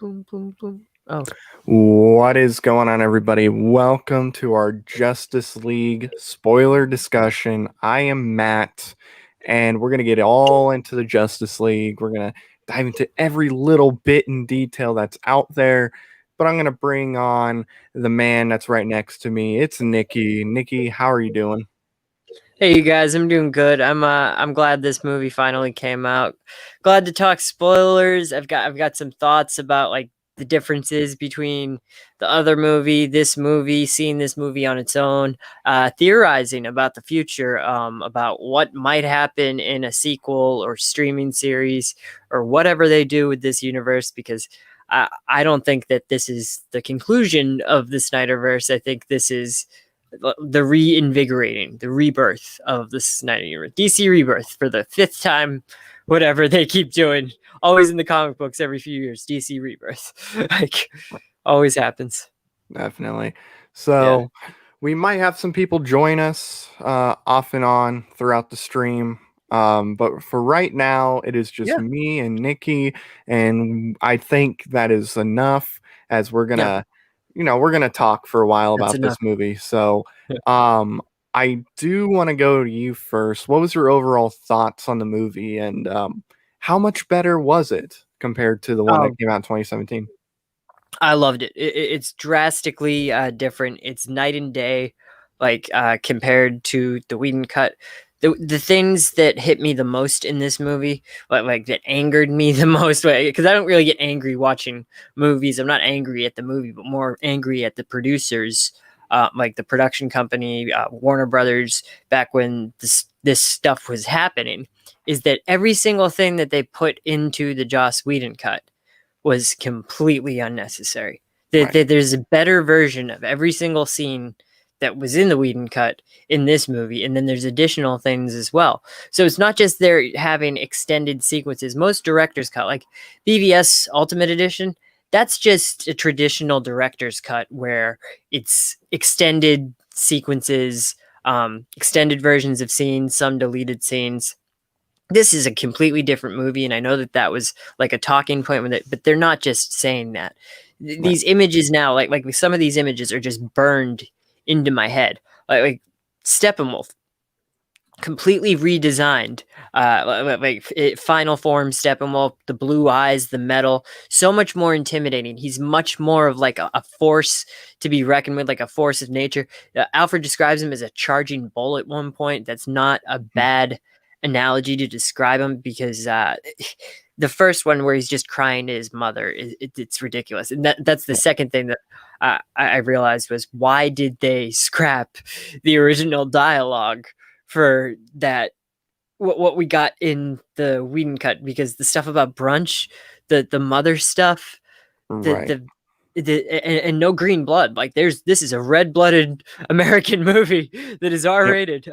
Boom, boom, boom. Oh, What is going on, everybody? Welcome to our Justice League spoiler discussion. I am Matt, and we're going to get all into the Justice League. We're going to dive into every little bit in detail that's out there, but I'm going to bring on the man that's right next to me. It's Nikki. Nikki, how are you doing? hey you guys, I'm doing good. I'm glad this movie finally came out. Glad to talk spoilers. I've got some thoughts about like the differences between the other movie, this movie, seeing this movie on its own, theorizing about the future, about what might happen in a sequel or streaming series or whatever they do with this universe because I don't think that this is the conclusion of the Snyderverse. I think this is the reinvigorating, the rebirth of the Snyder Universe, DC Rebirth for the fifth time, whatever they keep doing. Always in the comic books every few years, DC Rebirth, like always happens. Definitely. Yeah, So, we might have some people join us off and on throughout the stream. But for right now, it is just yeah, me and Nikki, and I think that is enough as yeah. we're gonna talk for a while That's about this enough. movie. So, Yeah. um, I do want to go to you first. What was your overall thoughts on the movie, and how much better was it compared to the one that Um, came out in 2017? I loved it. It's drastically different. It's night and day, like compared to the Whedon cut. The things that hit me the most in this movie, like that angered me the most, because I don't really get angry watching movies. I'm not angry at the movie, but more angry at the producers, like the production company, Warner Brothers, back when this stuff was happening. Is that every single thing that they put into the Joss Whedon cut was completely unnecessary. Right. There's a better version of every single scene that was in the Whedon cut in this movie, and then there's additional things as well. So it's not just they're having extended sequences. Most directors cut, like BVS Ultimate Edition, that's just a traditional director's cut where it's extended sequences, extended versions of scenes, some deleted scenes. This is a completely different movie, and I know that that was like a talking point with it, but they're not just saying that. Right. These images now, like some of these images are just burned into my head. Like Steppenwolf, completely redesigned. Final form Steppenwolf, the blue eyes, the metal, so much more intimidating. He's much more of like a force to be reckoned with, like a force of nature. Alfred describes him as a charging bull at one point. That's not a bad analogy to describe him because the first one where he's just crying to his mother, it's ridiculous. And that's the second thing that I realized was, why did they scrap the original dialogue for that, what we got in the Whedon cut? Because the stuff about brunch, the mother stuff, the Right. the and no green blood. Like this is a red-blooded American movie that is Yep. R-rated.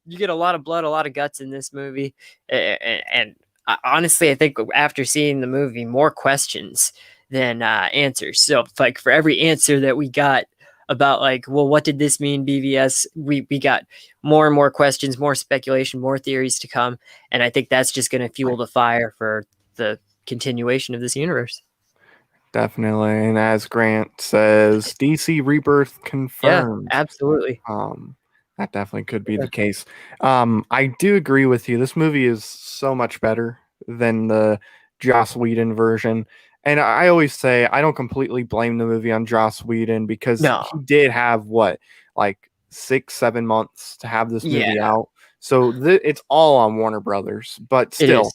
You get a lot of blood, a lot of guts in this movie, and honestly, I think after seeing the movie, more questions than answers. So, like for every answer that we got about like, well, what did this mean, BVS? We got more and more questions, more speculation, more theories to come, and I think that's just going to fuel Right. the fire for the continuation of this universe. Definitely. And as Grant says, DC Rebirth Yeah, confirmed. absolutely. Um, that definitely could be the case. I do agree with you. This movie is so much better than the Joss Whedon version. And I always say I don't completely blame the movie on Joss Whedon because No, he did have what, like 6, 7 months to have this yeah, movie out. So it's all on Warner Brothers. But it is.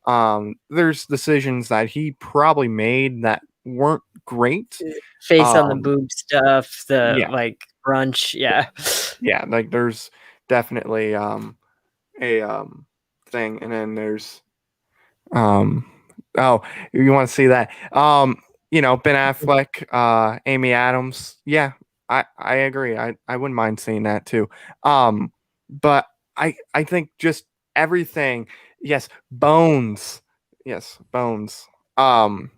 still, there's decisions that he probably made that weren't great. Face on the Um, boob stuff, the yeah, like brunch, yeah. yeah, like there's definitely a thing, and then there's um oh, you want to see that Ben Affleck, Amy Adams, yeah, I agree, I wouldn't mind seeing that too, but I think just everything, yes, Bones, yes, Bones, um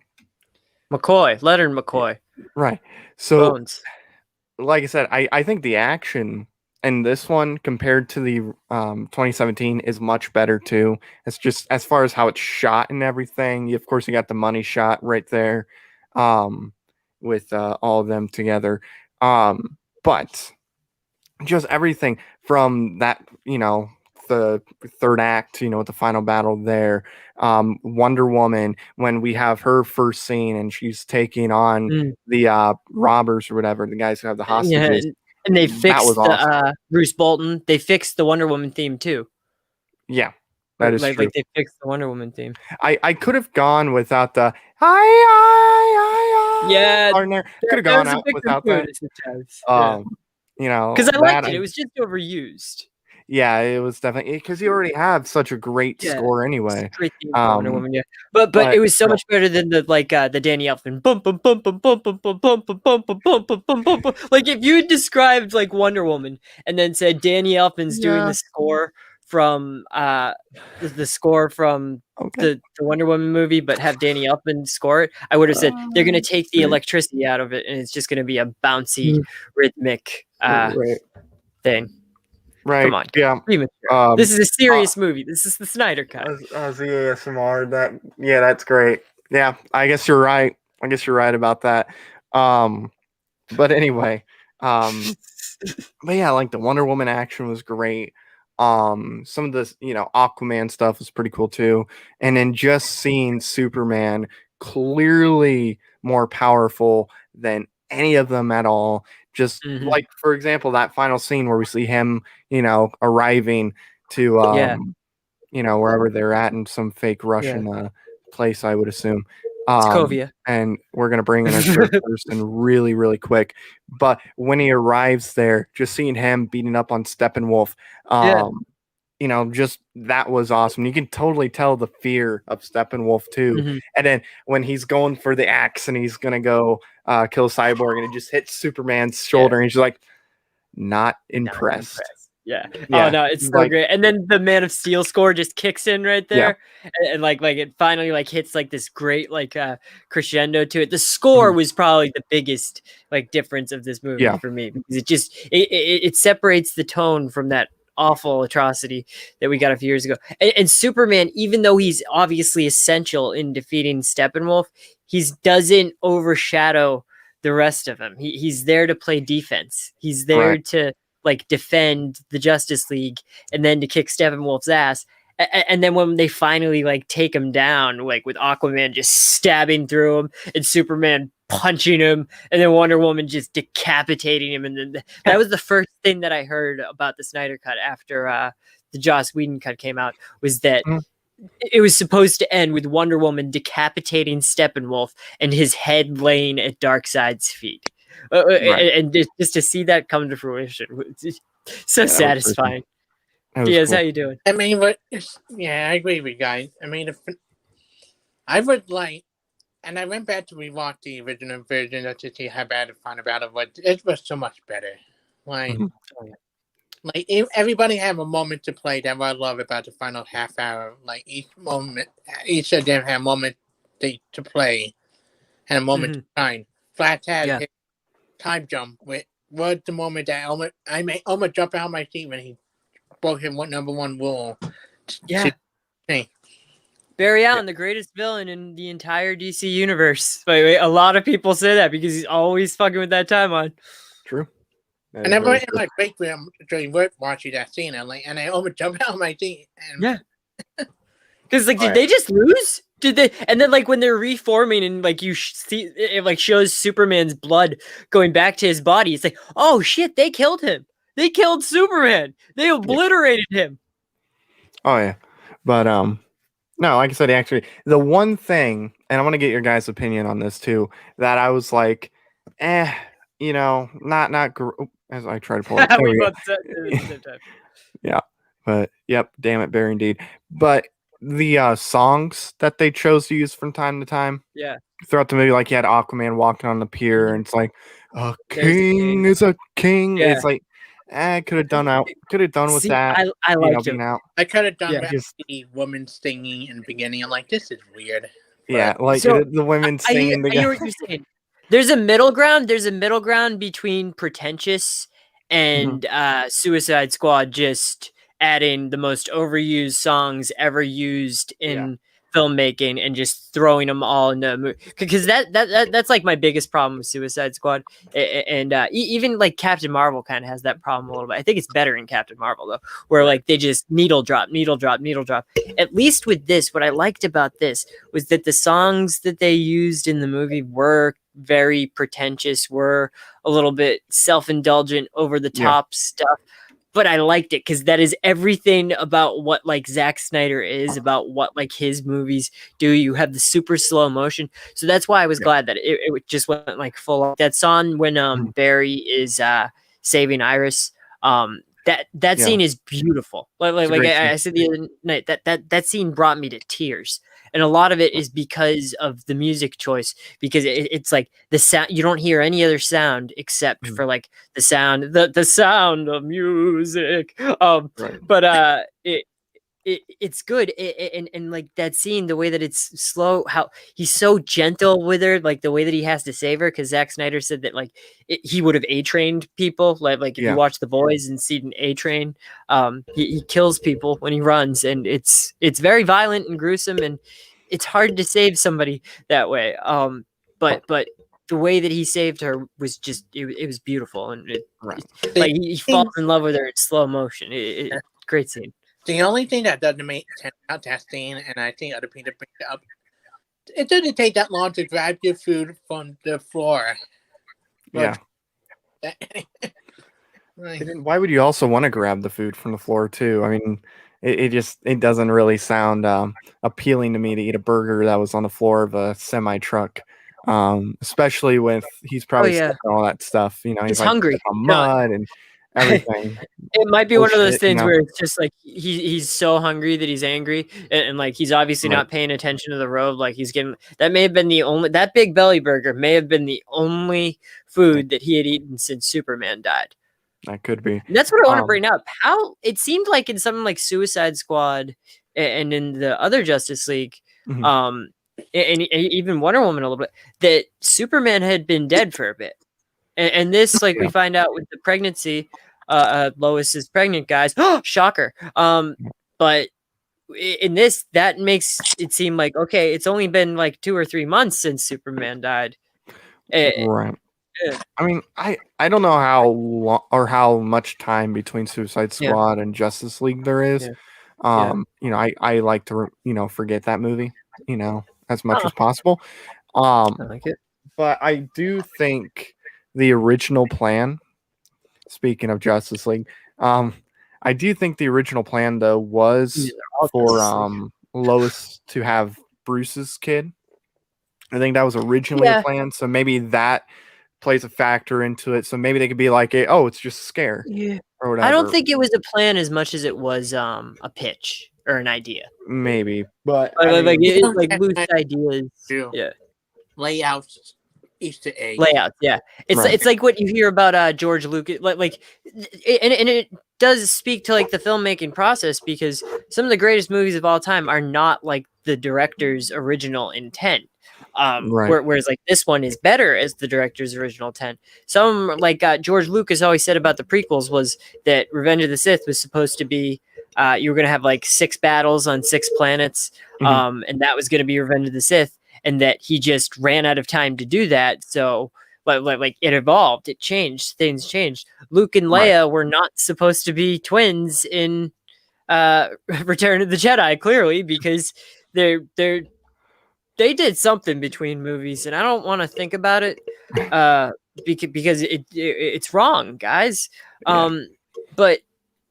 McCoy, Leonard yeah, McCoy, right, so Bones. like I said, I think the action in this one compared to the 2017 is much better too. It's just as far as how it's shot and everything. Of course, you got the money shot right there. with all of them together. But just everything from that, the third act, with the final battle there. Wonder Woman, when we have her first scene and she's taking on Mm. the robbers or whatever, the guys who have the Yeah, hostages. and they That was fixed awesome. the Bruce Bolton. They fixed the Wonder Woman theme too. Yeah, that is true. Like they fixed the Wonder Woman theme. I could have gone without the hi Yeah, partner. Could have that gone was a out bit without that. gratuitous at times. Yeah, Um, because I that liked it. It was just overused. yeah, it was definitely because you already have such a great Yeah, score it's anyway. a great theme for Wonder Um, Woman. Yeah, but but it was so much better than the Danny Elfman bum bum bum bum bum bum bum bum bum bum bum bum bum bum bum bum. Like if you had described like Wonder Woman and then said Danny Elfman's doing yeah, the score from the score from okay. the Wonder Woman movie, but have Danny Elfman score it, I would have said they're gonna take the Right. electricity out of it and it's just gonna be a bouncy rhythmic Right. thing. Right. Come on, Yeah. this is a serious movie. This is the Snyder Cut. As the ASMR, that's great. Yeah, I guess you're right. About that. But anyway, but yeah, like the Wonder Woman action was great. Some of the Aquaman stuff was pretty cool too, and then just seeing Superman clearly more powerful than any of them at all. Just Mhm. like, for example, that final scene where we see him, arriving to Yeah. wherever they're at in some fake Yeah. Russian place, I would assume. Um, Sokovia. and we're gonna bring in our third person really, really quick. But when he arrives there, just seeing him beating up on Steppenwolf, Yeah. just that was awesome. You can totally tell the fear of Steppenwolf too. Mhm. And then when he's going for the axe and he's gonna go kill Cyborg, and it just hits Superman's shoulder, and he's like, not Not impressed. impressed. Yeah. Oh Yeah, no, it's so like great. And then the Man of Steel score just kicks in right yeah. there. And like it finally like hits like this great like crescendo to it. The score was probably the biggest like difference of this movie Yeah. for me because it just it separates the tone from that awful atrocity that we got a few years ago. And Superman, even though he's obviously essential in defeating Steppenwolf, he doesn't overshadow the rest of him. He's there to play defense. He's there Right. to like defend the Justice League and then to kick Steppenwolf's ass. And then when they finally like take him down, like with Aquaman just stabbing through him and Superman punching him and then Wonder Woman just decapitating him. And then that was the first thing that I heard about the Snyder Cut after the Joss Whedon cut came out was that it was supposed to end with Wonder Woman decapitating Steppenwolf and his head laying at Darkseid's feet. Right. And just to see that come to fruition, it's so Yeah, that was pretty cool. satisfying. That was Diaz, cool. how you doing? I mean, but yeah, I agree with you guys. I mean, if I would like, and I went back to rewatch the original version just to see how bad the final battle was. It was so much better. Like, Mhm. like everybody have a moment to play that I love about the final half hour. Like each each of them had a moment to play and a moment to shine. Flash had his time jump with was the moment that I made almost jump out of my seat when he broke his number one rule. Yeah. Barry Allen, the greatest villain in the entire DC universe. Wait, a lot of people say that because he's always fucking with that time on. True. And I went in my break room during work watching that scene, and I almost jumped out of my seat. Yeah. Because like, did they just lose? Did they? And then like when they're reforming and like you see it like shows Superman's blood going back to his body, it's like, oh shit, they killed him. They killed Superman. They obliterated him. Oh yeah, but no, like I said, actually, the one thing, and I want to get your guys' opinion on this too, that I was like, not as I try to pull it. There we go. Yeah, but yep, damn it, Barry indeed. But the songs that they chose to use from time to time, throughout the movie, like you had Aquaman walking on the pier, and it's like, a king is a king. Yeah. It's like, could have done with that. I liked being out. I could have done just the woman singing in the beginning. I'm like, this is weird. Yeah, like So, the women singing I hear what you're saying. There's a middle ground. There's a middle ground between pretentious and Suicide Squad just adding the most overused songs ever used in filmmaking and just throwing them all in the movie, because that's like my biggest problem with Suicide Squad, and even like Captain Marvel kind of has that problem a little bit. I think it's better in Captain Marvel though, where like they just needle drop. At least with this, what I liked about this was that the songs that they used in the movie were very pretentious, were a little bit self-indulgent, over the top stuff. But I liked it because that is everything about what like Zack Snyder is, about what like his movies do. You have the super slow motion, so that's why I was glad that it just went like full on. That song when Barry is saving Iris, that scene is beautiful. Like I said the other night, that scene brought me to tears. And a lot of it is because of the music choice, because it's like the sound, you don't hear any other sound except for like the sound of music. But it's good. And like that scene, the way that it's slow, how he's so gentle with her, like the way that he has to save her. Because Zack Snyder said that like he would have A-trained people. Like if you watch The Boys and see an A-train, he kills people when he runs, and it's very violent and gruesome, and it's hard to save somebody that way. But the way that he saved her was just it was beautiful, and like he falls in love with her in slow motion. Great scene. The only thing that doesn't make sense about that scene, and I think other people bring it up, it doesn't take that long to grab your food from the floor. Yeah. Right. Why would you also want to grab the food from the floor too? I mean, it doesn't really sound appealing to me to eat a burger that was on the floor of a semi truck. Especially with he's probably stuck on all that stuff. You know, he's like hungry, on mud and everything. It might be one of those things where it's just like he's so hungry that he's angry, and like he's obviously not paying attention to the road. Like he's getting that big belly burger may have been the only food that he had eaten since Superman died. That could be. And that's what I want to bring up. How it seemed like in something like Suicide Squad and in the other Justice League, and even Wonder Woman a little bit, that Superman had been dead for a bit. And this, like we find out with the pregnancy, Lois is pregnant, guys. Shocker. But in this, that makes it seem like, okay, it's only been like 2 or 3 months since Superman died. Right. I mean, I don't know how long or how much time between Suicide Squad and Justice League there is. You know, I like to forget that movie, as much as possible. I like it. But I do think the original plan, speaking of Justice League, I do think the original plan though was for Lois to have Bruce's kid. I think that was originally the plan, so maybe that plays a factor into it. So maybe they could be like, it's just a scare. Yeah. Or whatever. I don't think it was a plan as much as it was a pitch or an idea. Maybe, but like loose ideas. Yeah. Layouts, Easter eggs. Layouts, yeah. It's like what you hear about George Lucas, and it does speak to like the filmmaking process, because some of the greatest movies of all time are not like the director's original intent. Whereas like this one is better as the director's original intent. Some like George Lucas always said about the prequels was that Revenge of the Sith was supposed to be you were going to have like 6 battles on 6 planets, and that was going to be Revenge of the Sith, and that he just ran out of time to do that. So like it evolved, it changed, things changed. Luke and Leia were not supposed to be twins in Return of the Jedi, clearly, because they did something between movies, and I don't want to think about it because it's wrong, guys. But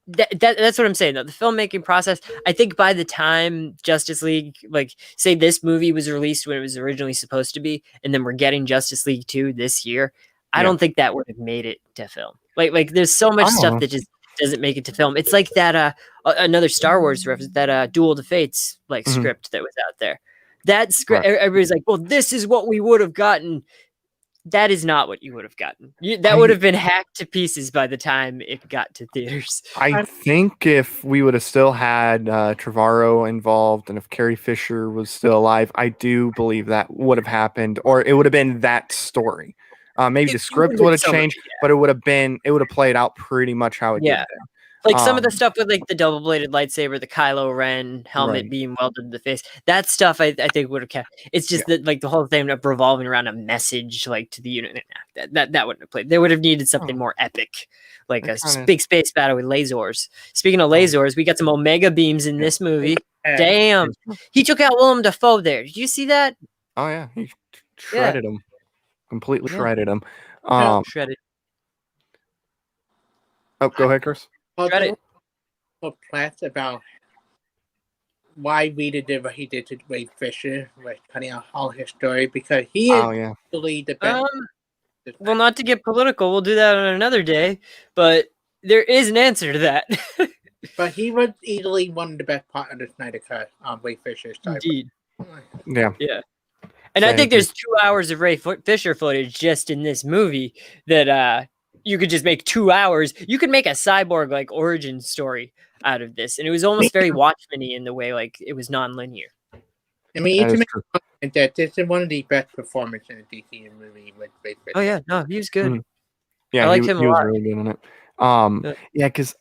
that's what I'm saying, though. The filmmaking process, I think by the time Justice League, like say this movie was released when it was originally supposed to be, and then we're getting Justice League 2 this year, I don't think that would have made it to film. Like there's so much stuff that just doesn't make it to film. It's like that another Star Wars reference, that Duel of the Fates like script that was out there. That script, everybody's like, well, this is what we would have gotten. That is not what you would have gotten. That would have been hacked to pieces by the time it got to theaters. I think if we would have still had Trevorrow involved, and if Carrie Fisher was still alive, I do believe that would have happened, or it would have been that story. Maybe the script would have changed, but it would have played out pretty much how it did. Like some of the stuff with like the double-bladed lightsaber, the Kylo Ren helmet Right. being welded to the face, that stuff I think would have kept. It's just that like the whole thing of revolving around a message like to the unit. That wouldn't have played. They would have needed something more epic, like a big space battle with lasers. Speaking of lasers, we got some Omega beams in this movie. Damn, he took out Willem Dafoe there. Did you see that? Oh yeah, he shredded him, completely shredded him. Shredded. Oh, go ahead, Chris. Shredded. Perplexed about why Rita did what he did to Ray Fisher, like cutting out all his story, because he is really the best. Well, not to get political, we'll do that on another day, but there is an answer to that. But he was easily one of the best part of the Snyder Cut on Ray Fisher's side. Indeed. Yeah. And I think there's 2 hours of Ray Fisher footage just in this movie that you could just make 2 hours. You could make a cyborg like origin story out of this, and it was almost very Watchmen-y in the way like it was non-linear. I mean, you can make that this is one of the best performances in a DC movie with Ray Fisher. Oh yeah, no, he was good. Mm-hmm. Yeah, I liked him a lot. He was really good in it. Yeah, because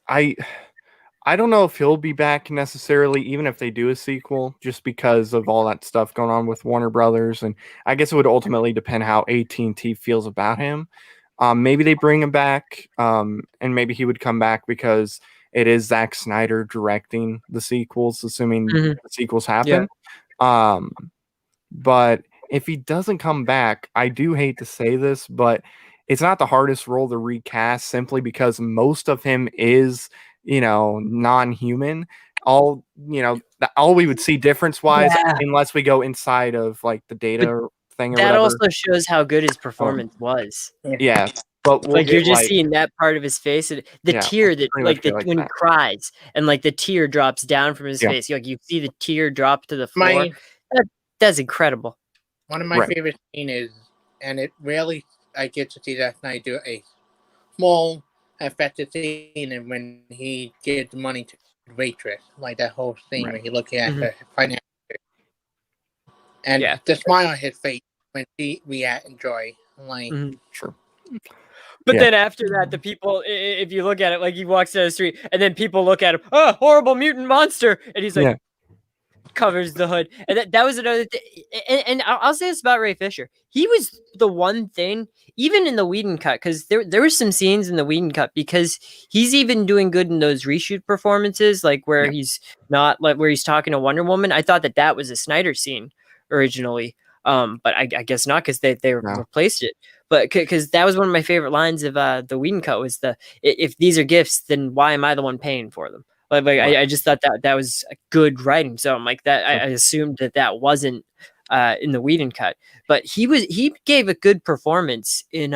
I don't know if he'll be back necessarily, even if they do a sequel, just because of all that stuff going on with Warner Brothers, and I guess it would ultimately depend how AT&T feels about him. Maybe they bring him back, and maybe he would come back because it is Zack Snyder directing the sequels, assuming the sequels happen. But if he doesn't come back, I do hate to say this, but it's not the hardest role to recast simply because most of him is, non-human. All we would see difference-wise, unless we go inside of like the data thing or that whatever. also shows how good his performance was. Yeah. But like you're just seeing that part of his face, and the tear that when he cries, and like the tear drops down from his face, like you see the tear drop to the floor. That's incredible. One of my favorite scenes is, and it rarely I get to see that Snyder do a small effective scene, and when he gives money to the waitress, like that whole scene when he looking at her finances, and the smile on his face when she react in joy, like sure. But then after that, the people, if you look at it, like he walks down the street, and then people look at him, oh, horrible mutant monster, and he's like, covers the hood, and that was another thing. And I'll say this about Ray Fisher: he was the one thing, even in the Whedon cut, because there were some scenes in the Whedon cut, because he's even doing good in those reshoot performances, like where he's not like where he's talking to Wonder Woman. I thought that was a Snyder scene originally, but I guess not, because they replaced it. But because that was one of my favorite lines of the Whedon cut was if these are gifts, then why am I the one paying for them? I just thought that was good writing. So I'm like that. I assumed that wasn't in the Whedon cut, but he gave a good performance in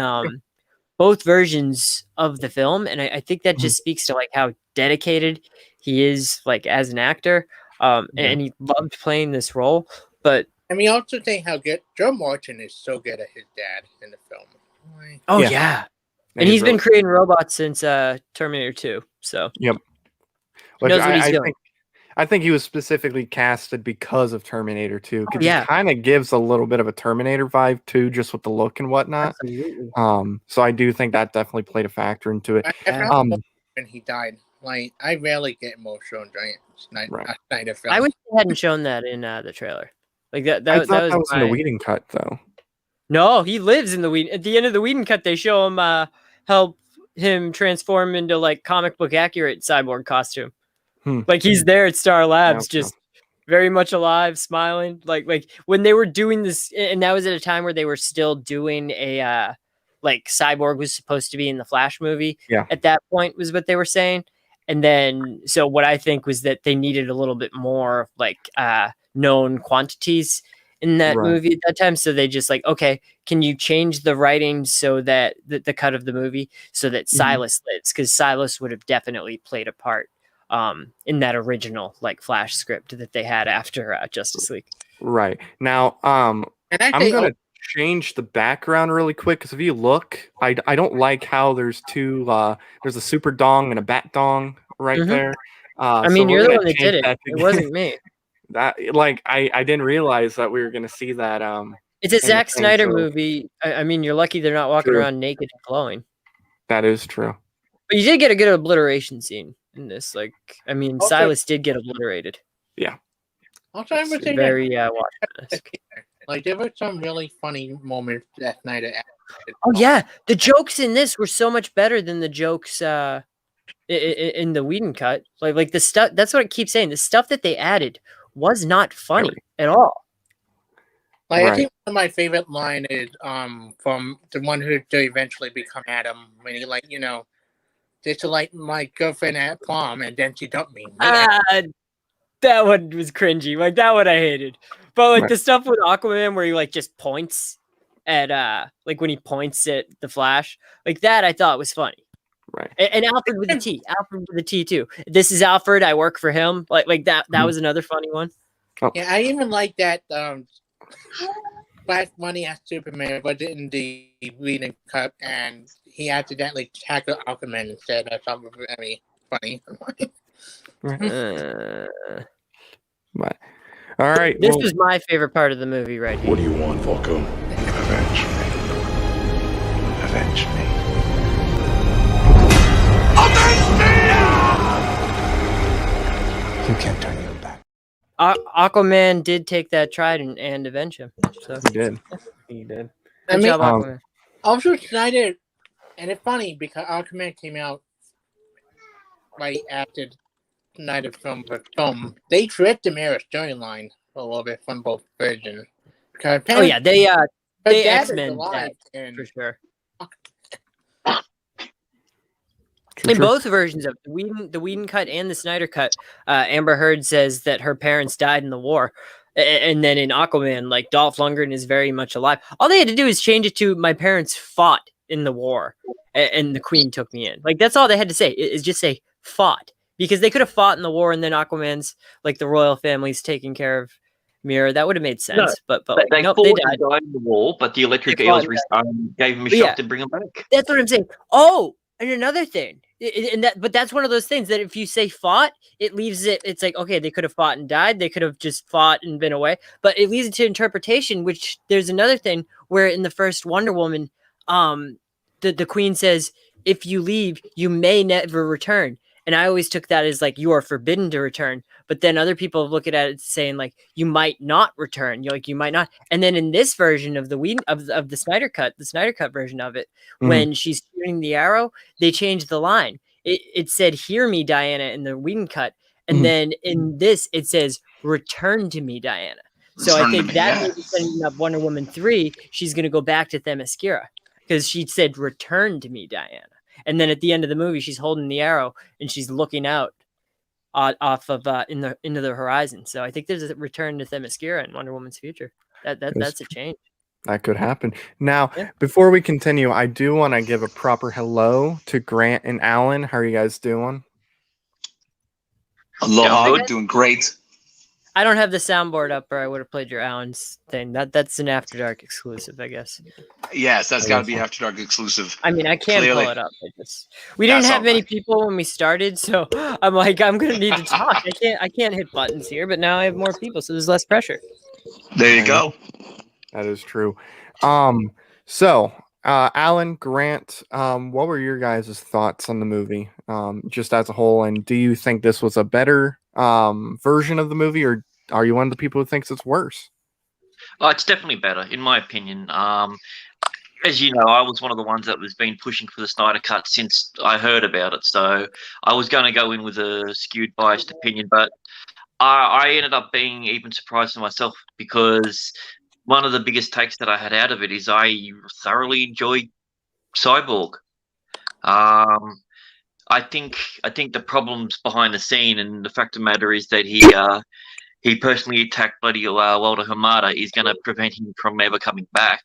both versions of the film, and I think that just speaks to like how dedicated he is, like as an actor, and he loved playing this role. But and we also think how good Joe Morton is so good at his dad in the film. Oh yeah. And he's been creating robots since Terminator 2. So Which I think he was specifically casted because of Terminator 2. Because he kind of gives a little bit of a Terminator vibe too, just with the look and whatnot. Absolutely. So I do think that definitely played a factor into it. When he died, like I rarely get emotional during Snyder film. I wish they hadn't shown that in the trailer. Like that I thought that was in the Whedon cut though. No, he lives in the Whedon. At the end of the Whedon cut, they show him help him transform into like comic book accurate cyborg costume. Like he's there at Star Labs, just very much alive, smiling. Like when they were doing this, and that was at a time where they were still doing a like Cyborg was supposed to be in the Flash movie. At that point was what they were saying. And then so what I think was that they needed a little bit more like known quantities in that movie at that time. So they just like, okay, can you change the writing so that the cut of the movie so that Silas lives? Because Silas would have definitely played a part in that original like Flash script that they had after Justice League. Right. Now, I'm gonna change the background really quick, because if you look, I don't like how there's two there's a super dong and a bat dong right there. I mean, you're the one that did it. It wasn't me. That like I didn't realize that we were gonna see that. It's a Zack Snyder movie. I mean, you're lucky they're not walking around naked and glowing. That is true. But you did get a good obliteration scene in this. Like, I mean, Okay. Silas did get obliterated. Also, I would It's say very Watchmen-esque. like there were some really funny moments that night. Oh yeah, the jokes in this were so much better than the jokes in the Whedon cut. Like the stuff. That's what I keep saying. The stuff that they added was not funny at all. Like I Right. think one of my favorite line is from the one who to eventually become Adam when he like this is like my girlfriend at prom and then she dumped me. That one was cringy. Like that one I hated. But like Right. the stuff with Aquaman where he like just points at like when he points at the Flash, like that I thought was funny. Right. And Alfred with the T. Alfred with the T too. This is Alfred, I work for him. Like that was another funny one. Yeah, I even like that Flash money as Superman but in the Whedon cut and he accidentally tackled Aquaman instead. I thought was very funny. Right. All right. This well, was my favorite part of the movie right here. What do you want, Falco? Avenge me. Avenge me. You can't turn your back. Aquaman did take that trident and avenge him. So he did. He did. good job, um, Aquaman. Also, Snyder, and it's funny because Aquaman came out right after Snyder film was filmed. They tricked the mirror storyline a little bit from both versions. Because Oh yeah, they her they dad is X-Men alive, that and for sure. True, In true. both versions of the Whedon cut and the Snyder cut, Amber Heard says that her parents died in the war. And then in Aquaman, like Dolph Lundgren is very much alive. All they had to do is change it to "My parents fought in the war, and the Queen took me in." Like that's all they had to say is just say "fought," because they could have fought in the war, and then Aquaman's like the royal family's taking care of Mira. That would have made sense. But They nope, fought they and died. died in the war, but the electric They fought eels gave him a But shot yeah. to bring him back. That's what I'm saying. Oh, and another thing, but that's one of those things that if you say fought, it leaves it. It's like okay, they could have fought and died. They could have just fought and been away. But it leads it to interpretation. Which there's another thing where in the first Wonder Woman, the Queen says, "If you leave, you may never return." And I always took that as like you are forbidden to return. But then other people look at it saying like you might not return. You're like you might not. And then in this version of the Whedon of the Snyder cut version of it, when she's shooting the arrow, they changed the line. It said "Hear me, Diana" in the Whedon cut, and then in this it says "Return to me, Diana." So I Return to think me, that yeah. maybe setting up Wonder Woman 3, she's gonna go back to Themyscira because she said "Return to me, Diana." And then at the end of the movie, she's holding the arrow and she's looking out off of into the horizon. So I think there's a return to Themyscira in Wonder Woman's future. That's a change. That could happen. Now, Yeah. before we continue, I do want to give a proper hello to Grant and Alan. How are you guys doing? Aloha, good. doing great. I don't have the soundboard up, or I would have played your Alan's thing. That's an After Dark exclusive, I guess. Yes, that's got to be After Dark exclusive. I mean, I can Clearly. pull it up. We didn't That's have many alright. people when we started, so I'm like, I'm gonna need to talk. I can't hit buttons here, but now I have more people, so there's less pressure. There you go. That is true. So Alan, Grant, what were your guys' thoughts on the movie, just as a whole? And do you think this was a better version of the movie, or are you one of the people who thinks it's worse? Oh, it's definitely better, in my opinion. As you know, I was one of the ones that was been pushing for the Snyder Cut since I heard about it. So I was going to go in with a skewed, biased opinion, but I ended up being even surprised to myself because one of the biggest takes that I had out of it is I thoroughly enjoyed Cyborg. I think the problems behind the scene and the fact of the matter is that he personally attacked bloody Walter Hamada is going to prevent him from ever coming back.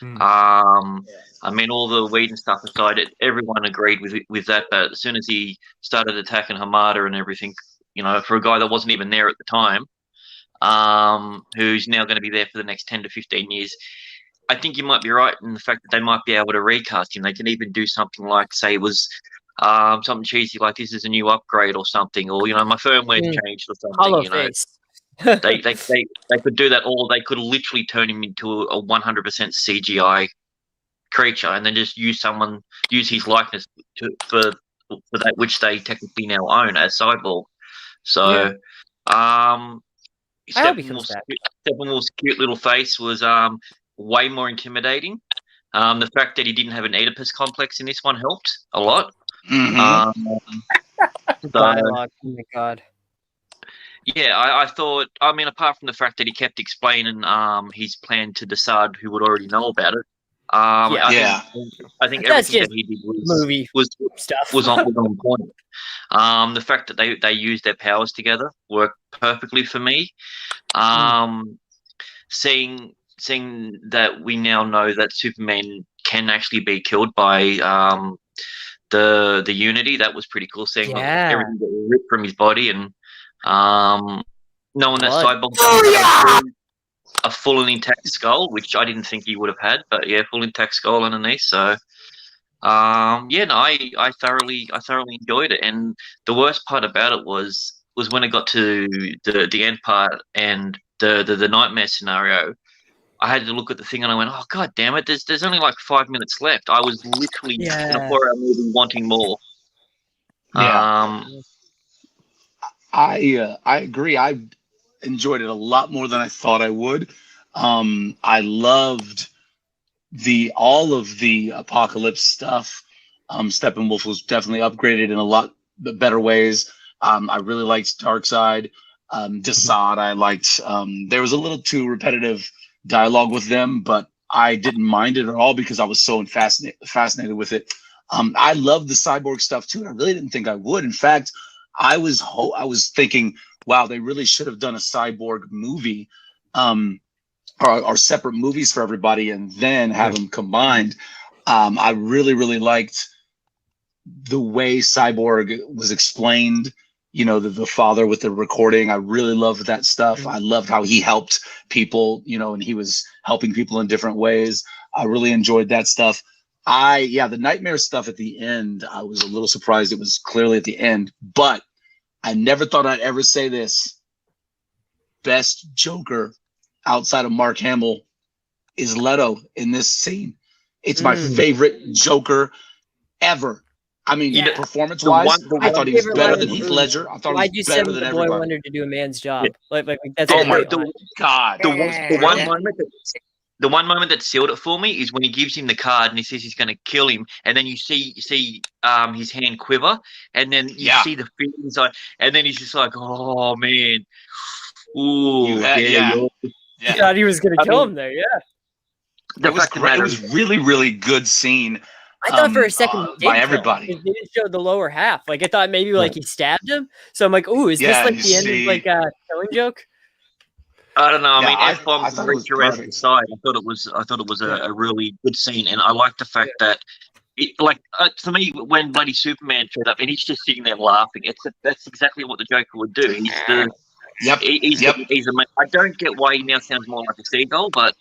I mean, all the Whedon stuff aside, everyone agreed with that. But as soon as he started attacking Hamada and everything, you know, for a guy that wasn't even there at the time, who's now going to be there for the next 10 to 15 years, I think you might be right in the fact that they might be able to recast him. They can even do something like, say, it was something cheesy like this is a new upgrade or something, or, you know, my firmware's changed or something. Hollow you know, face. they could do that, or they could literally turn him into a 100% CGI creature and then just use his likeness for for that, which they technically now own as Cyborg. So, I hope he comes back. Steppenwolf's cute little face was way more intimidating. The fact that he didn't have an Oedipus complex in this one helped a lot. Dialogue, oh my god. Yeah, I thought. I mean, apart from the fact that he kept explaining his plan to Desaad, who would already know about it. I think That's everything just that he did movie was stuff. on point. The fact that they used their powers together worked perfectly for me. Seeing that we now know that Superman can actually be killed by the Unity, that was pretty cool. Seeing everything get ripped from his body and knowing that Cyborg a full and intact skull, which I didn't think he would have had, but yeah, full intact skull underneath. So I thoroughly enjoyed it. And the worst part about it was when it got to the end part and the nightmare scenario. I had to look at the thing and I went, "Oh god damn it! There's only like 5 minutes left." I was literally in a 4-hour movie wanting more. Yeah. I agree. I enjoyed it a lot more than I thought I would. I loved all of the Apocalypse stuff. Steppenwolf was definitely upgraded in a lot better ways. I really liked Darkseid. Desaad, I liked. There was a little too repetitive dialogue with them, but I didn't mind it at all because I was so fascinated with it. I loved the Cyborg stuff too, and I really didn't think I would. In fact, I was thinking, wow, they really should have done a Cyborg movie, or separate movies for everybody, and then have them combined. I really, really liked the way Cyborg was explained. You know, the father with the recording. I really loved that stuff. I loved how he helped people, you know, and he was helping people in different ways. I really enjoyed that stuff. The nightmare stuff at the end, I was a little surprised it was clearly at the end, but I never thought I'd ever say this. Best Joker outside of Mark Hamill is Leto in this scene. It's my favorite Joker ever. I mean, performance-wise, I thought he was better than Heath Ledger. I thought he was better than everybody. Boy wondered to do a man's job. Like that's oh my god! The one moment that sealed it for me is when he gives him the card and he says he's going to kill him, and then you see his hand quiver, and then you see the feelings, and then he's just like, "Oh man, ooh, He thought he was going to kill him there. It was great. It was really, really good scene. I thought for a second by everybody. They didn't show the lower half. Like I thought maybe like he stabbed him. So I'm like, ooh, is this like the end of like a Killing Joke? I don't know. I mean, F-bombs reach around the side. I thought it was a really good scene, and I like the fact that to me, when bloody Superman showed up and he's just sitting there laughing, that's exactly what the Joker would do. He's he's amazing. I don't get why he now sounds more like a seagull, but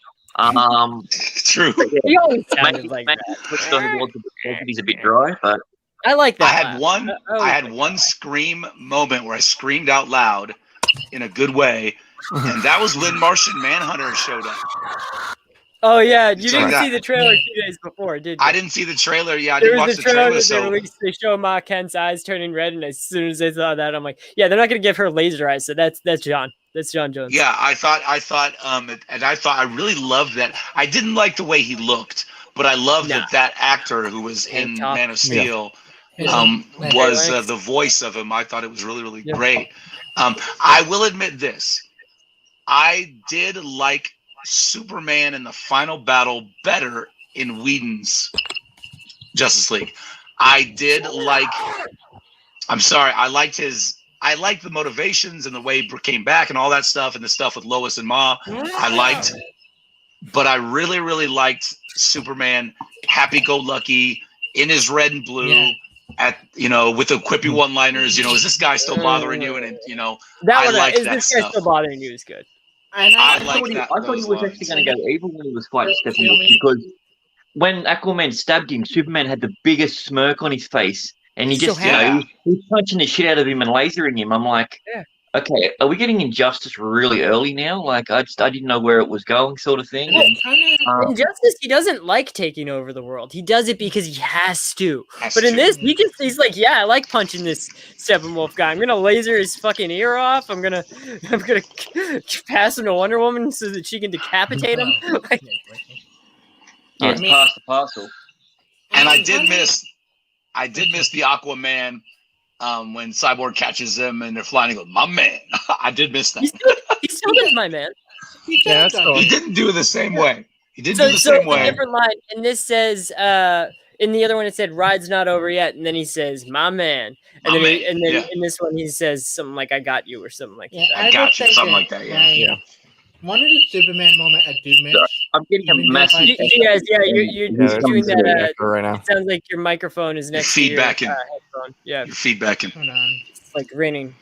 true. He always sounded like that. He's a bit dry, but I like that. I had one scream moment where I screamed out loud in a good way, and that was when Martian Manhunter showed up. Oh yeah, you didn't see the trailer 2 days before, did you? I didn't see the trailer. Yeah, I didn't watch the trailer. So they show Ma Kent's eyes turning red, and as soon as they saw that, I'm like, yeah, they're not gonna give her laser eyes. So that's John. That's John Jones. Yeah, I thought, and I really loved that. I didn't like the way he looked, but I loved that actor who was in Man of Steel was the voice of him. I thought it was really, really great. I will admit this. I did like Superman in the final battle better in Whedon's Justice League. I liked the motivations and the way he came back and all that stuff and the stuff with Lois and Ma. I liked, but I really, really liked Superman happy-go-lucky in his red and blue with the quippy one-liners. You know, is this guy still bothering you? And I like that this guy still bothering you is good. I thought he was actually going to go evil when he was fighting Steppenwolf, because when Aquaman stabbed him, Superman had the biggest smirk on his face. And he just, he's punching the shit out of him and lasering him. I'm like, Okay, are we getting Injustice really early now? Like, I didn't know where it was going, sort of thing. And, Injustice, he doesn't like taking over the world. He does it because he has to. Has But in to. this, he's like, yeah, I like punching this Steppenwolf guy. I'm gonna laser his fucking ear off. I'm gonna pass him to Wonder Woman so that she can decapitate him. Like, yeah, it's past the parcel. And I did miss the Aquaman when Cyborg catches him and they're flying. He goes, "My man." I did miss that. he still does, my man. He didn't do it the same way. He didn't do the So same it's a way. different line. And this says, in the other one it said, "Ride's not over yet," and then he says, "My man," and then yeah. in this one he says something like, "I got you," or something like that. I got you, something like that. Yeah. One of the Superman moment I do miss. I'm getting a Even though massive. I- You're there's doing something that. right now. It sounds like your microphone is next feedbacking. to your headphone. Yeah, You're feedbacking. Hold on. it's like raining.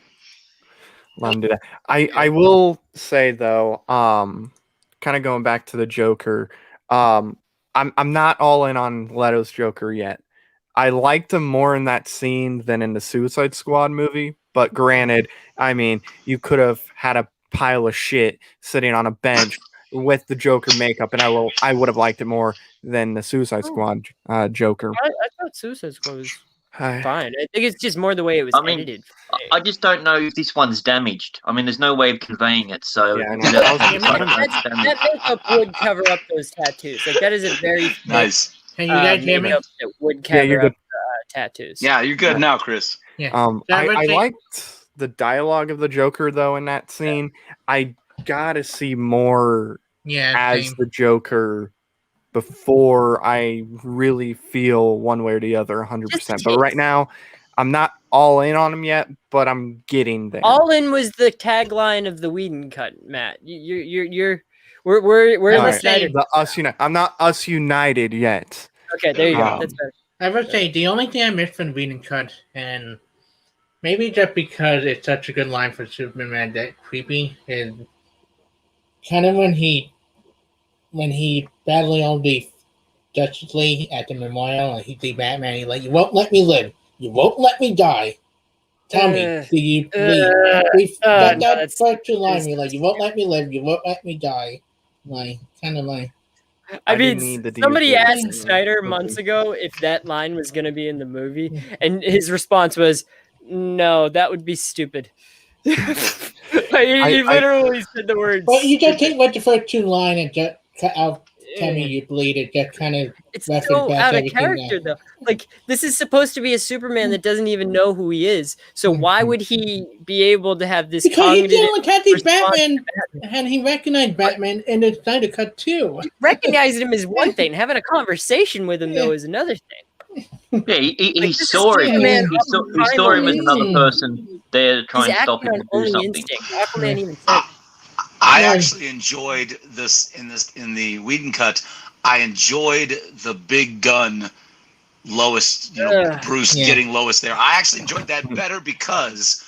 I will say though, kind of going back to the Joker, I'm not all in on Leto's Joker yet. I liked him more in that scene than in the Suicide Squad movie. But granted, I mean, you could have had a pile of shit sitting on a bench with the Joker makeup, and I would have liked it more than the Suicide Squad Joker. I thought Suicide Squad was fine. I think it's just more the way it was edited. I just don't know if this one's damaged. I mean, there's no way of conveying it. So Yeah, I know. That makeup would cover up those tattoos. Like that is a very thick, Nice. Can you guys hear me? makeup that would cover you're up tattoos. Yeah, you're good now, Chris. I liked the dialogue of the Joker though in that scene. I gotta see more as same. the Joker before I really feel one way or the other 100%. But right now, I'm not all in on him yet, but I'm getting there. All in was the tagline of the Whedon cut, Matt. We're in the Snyder. The Us United. I'm not Us United yet. Okay, there you go. That's better. I would say the only thing I missed from Whedon cut, and maybe just because it's such a good line for Superman that creepy, is kind of when he battled all the Justice League at the memorial, and he see Batman. He's like, "You won't let me live. You won't let me die. Tell me, do you believe?" That first two lines, like, "You won't let me live. You won't let me die." Like, kind of like. I mean, somebody asked Snyder months ago if that line was going to be in the movie, and his response was, "No, that would be stupid." He literally said the words. Well, you just take what the first two lines and just cut out. Tell me you bleed it. Just kind of. It's so out of character, though. Like, this is supposed to be a Superman that doesn't even know who he is. So why would he be able to have this? Because he dealing with Kathy Batman, and he recognized Batman in the Snyder Cut too. Recognizing him is one thing. Having a conversation with him though is another thing. Yeah, he saw him. He saw him as another person there to try and stop him to do something. Aquaman even said. I actually enjoyed this in the Whedon cut. I enjoyed the big gun Lois, Bruce getting Lois there. I actually enjoyed that better because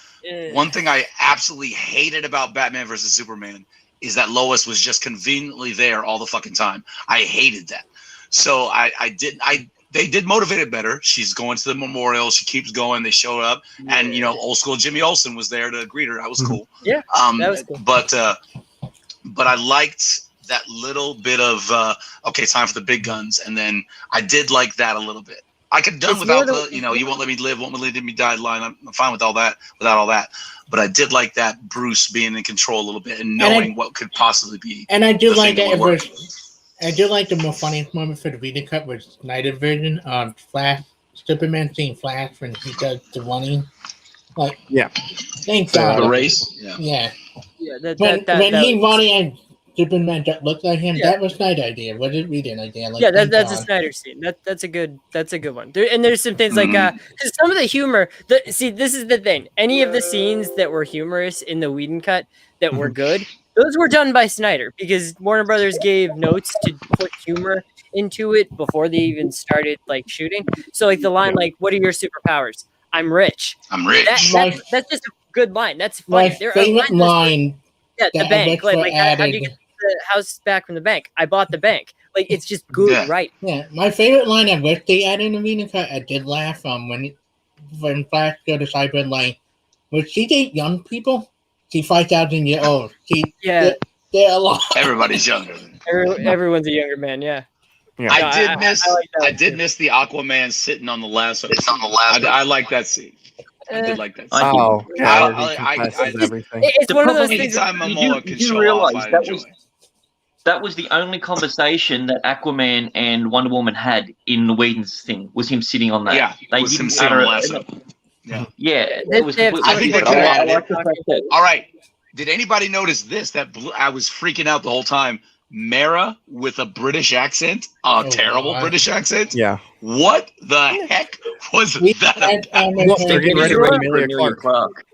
one thing I absolutely hated about Batman versus Superman is that Lois was just conveniently there all the fucking time. I hated that. So they did motivate it better. She's going to the memorial. She keeps going. They show up, and old school Jimmy Olsen was there to greet her. That was cool. Yeah, that was cool. But I liked that little bit of time for the big guns, and then I did like that a little bit. I could have done without the you won't let me live, won't let me die line. I'm fine with all that, without all that. But I did like that Bruce being in control a little bit and knowing what could possibly be. And I do like that. I do like the more funniest moment for the Whedon cut was Snyder version of Flash, Superman seeing Flash when he does the running. Like, thank God. The race? Yeah. When he running and Superman that looked like him, that was Snyder idea. What did Whedon idea? Like, that's a Snyder scene. That's a good one. And there's some things like some of the humor. This is the thing. Any of the scenes that were humorous in the Whedon cut that were good, those were done by Snyder because Warner Brothers gave notes to put humor into it before they even started like shooting. So like the line like, "What are your superpowers?" "I'm rich." I'm rich. That's just a good line. That's funny. My favorite line. The bank. Like how do you get the house back from the bank? "I bought the bank." Like it's just good, right? Yeah, my favorite line I wish they added in the Whedon cut. I did laugh when Flash go to Cyber like, "Would she date young people?" She's 5,000 years old. Yeah. They're alive. Everybody's younger. Everyone's a younger man. Yeah. Yeah. I No, did I miss. like that I too. did miss the Aquaman sitting on the lasso. I like that scene. I did like that scene. Oh, I- God, I- he confesses everything. It's The one of those problem things. is- Anytime Did you- Momoa did could you show realize off, I that enjoy. was- That was the only conversation that Aquaman and Wonder Woman had in Whedon's thing. Was him sitting on that? Yeah, they was him didn't sitting on the utter- lasso. Yeah, They- it was they have completely I think they different. could've I added like the fact that All right. Did anybody notice this? I was freaking out the whole time. Mara with a British accent, terrible God. British accent. Yeah. What the heck was that about? They're getting ready to bring Emilia Clarke.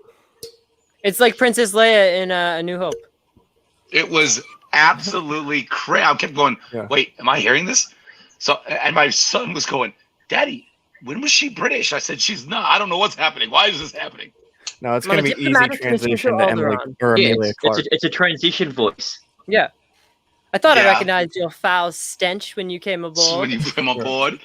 It's like Princess Leia in A New Hope. It was absolutely crazy. I kept going, Yeah. wait, am I hearing this? So, and my son was going, Daddy, when was she British? I said, she's not. I don't know what's happening. Why is this happening? No, it's going to be easy Diplomatic mission transition to to Emily Alderaan. or Yeah, Emilia Clarke. it's a transition voice. Yeah. I thought I Yeah. recognized your foul stench when you came aboard. When you came aboard.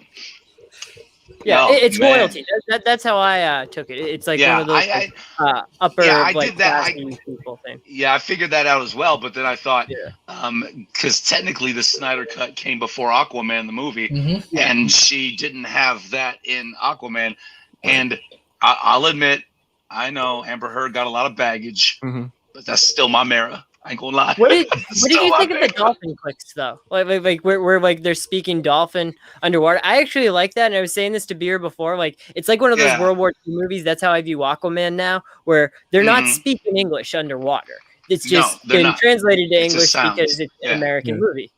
Yeah, No, it's man. royalty. That's how I took it. It's like Yeah, one of those upper Yeah, I like did that. classy people thing. Yeah, I figured that out as well. But then I thought, Yeah. because technically the Snyder Cut came before Aquaman, the movie, Mm-hmm. and she didn't have that in Aquaman. And I'll admit, I know Amber Heard got a lot of baggage, Mhm. but that's still my Mara. I ain't gonna lie. What did Still you my think of the Mara. dolphin clicks though? Like where like they're speaking dolphin underwater. I actually like that, and I was saying this to Beer before. Like it's like one of those Yeah. World War II movies. That's how I view Aquaman now, where they're not Mhm. speaking English underwater. It's No, just they're been not. translated to It's English just sounds. because it's Yeah. an American Yeah. movie.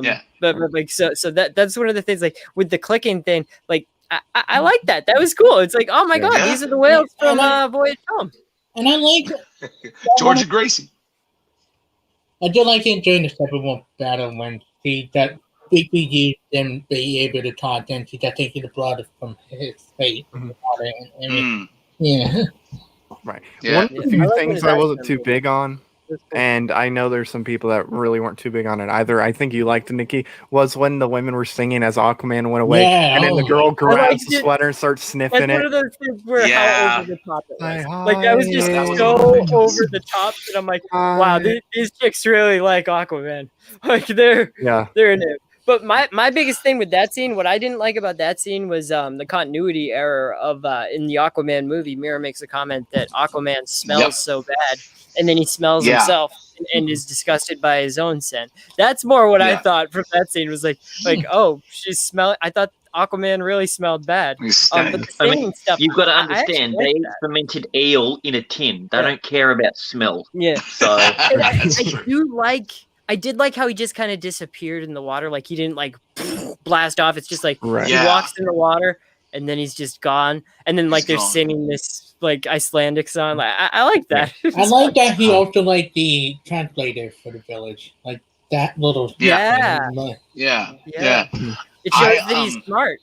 Yeah. But like so that's one of the things. Like with the clicking thing, like I like that. That was cool. It's like, oh my god, Yeah. these are the whales Yeah, from Voyage Home. And I like George and Gracie. I did like it during the Steppenwolf battle when that Bigby used them be able to talk, and she got taking the blood from his face. Mhm. And Mm, yeah. Right. yeah. One of the Yeah, I few like when things his I eyes wasn't come too blue. big on, and I know there's some people that really weren't too big on it either. I think you liked it, Nikki, was when the women were singing as Aquaman went away, Yeah, and then the oh. girl grabs liked the it. sweater and starts That's sniffing one it. of those things where Yeah. how over the top it was. Hi, Like that was just that was so nice. over the top that I'm like, wow, these chicks really like Aquaman. Like they're Yeah. in it. But my biggest thing with that scene, what I didn't like about that scene was the continuity error of in the Aquaman movie. Mira makes a comment that Aquaman smells Yep. so bad, and then he smells Yeah. himself and is disgusted by his own scent. That's more what I Yeah. thought from that scene was like oh, she's smell. I thought Aquaman really smelled bad. He's But stunning. the I mean, singing stuff, You've got to I actually understand, like they that. fermented eel in a tin. They Yeah. don't care about smell. Yeah. So And That's I true. I did like how he just kind of disappeared in the water. Like he didn't like blast off. It's just like Right. he Yeah. walks in the water and then he's just gone. And then like He's they're gone. singing this like Icelandic song. Like I like that. I like that he also liked the translator for the village. Like that little. Yeah. Yeah. Yeah. Yeah. It shows I, that he's smart.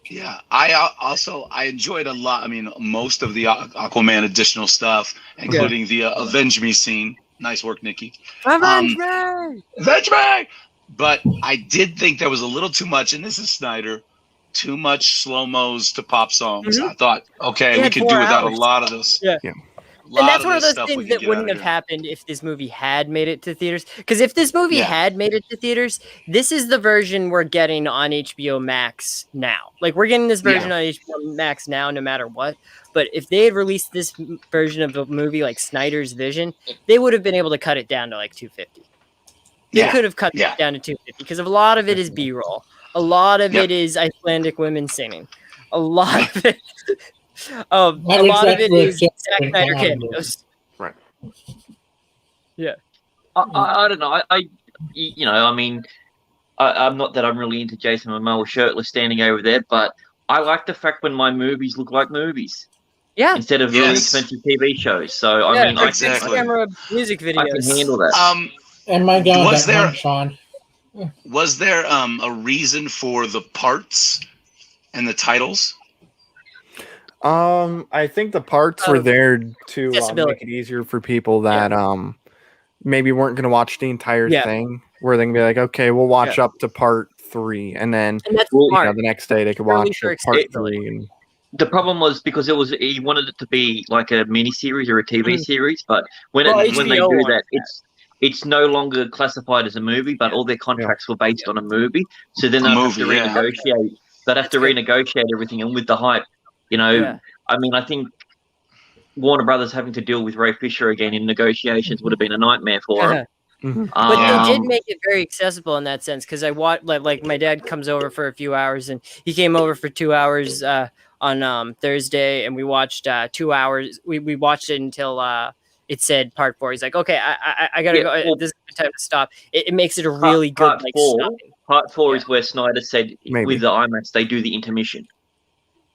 Yeah, I enjoyed a lot. I mean, most of the Aquaman additional stuff, including the Avenge Me scene. Nice work, Nikki. Avenge me! Avenge me! But I did think there was a little too much, and this is Snyder, too much slow-mos to pop songs. Mhm. I thought, okay, He we had could 4 do without hours. a lot of this. Yeah. Yeah. And that's one of those things that wouldn't have happened if this movie had made it to theaters. Because if this movie Yeah. had made it to theaters, this is the version we're getting on HBO Max now. Like we're getting this version on HBO Max now, no matter what. But if they had released this version of the movie like Snyder's Vision, they would have been able to cut it down to like 250. They Yeah. could have cut Yeah. it down to 250 because a lot of it is B-roll. A lot of Yep. it is Icelandic women singing. A lot of it. A That was lot of that it for is Jack Zack and Snyder Connor. cameos. I don't know. I mean, I'm not that I'm really into Jason Momoa shirtless standing over there, but I like the fact when my movies look like movies Yeah. instead of really Yes. expensive TV shows. So I Yeah, mean, I exactly. can, camera music videos. I can handle that. And my God, Was that there- one, Sean. Was there a reason for the parts and the titles? I think the parts were there to make accessibility. it easier for people that maybe weren't going to watch the entire Yeah. thing, where they can be like, okay, we'll watch up to part 3, and then And that's Well, you know, smart. the next day they could Purely watch for part accessibility. 3. And The problem was because he wanted it to be like a mini series or a TV series, but when they HBO do wants that, it's no longer classified as a movie, but all their contracts were based on a movie. So then they have to renegotiate. They'd have to renegotiate everything, and with the hype, I mean, I think Warner Brothers having to deal with Ray Fisher again in negotiations would have been a nightmare for them. But they did make it very accessible in that sense, because I watched like my dad comes over for a few hours, and he came over for 2 hours on Thursday, and we watched 2 hours. We watched it until it said part 4. He's like, okay, I gotta go. This is the time to stop. It makes it a really good like stopping. Part 4 is where Snyder said with the IMAX they do the intermission.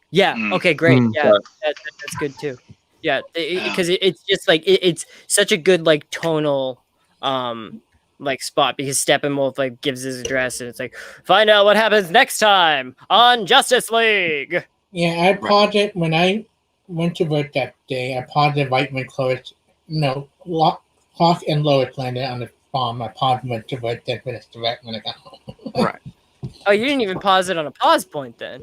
Yeah. Okay. Great. Yeah, that's good too. Yeah, because it's just like it's such a good like tonal like spot, because Steppenwolf like gives his address, and it's like, find out what happens next time on Justice League. Yeah, I paused it when I went to work that day. I paused it right when Clark and Lois landed on the farm. I paused went to work 10 minutes direct when I got home. Right. Oh, you didn't even pause it on a pause point then.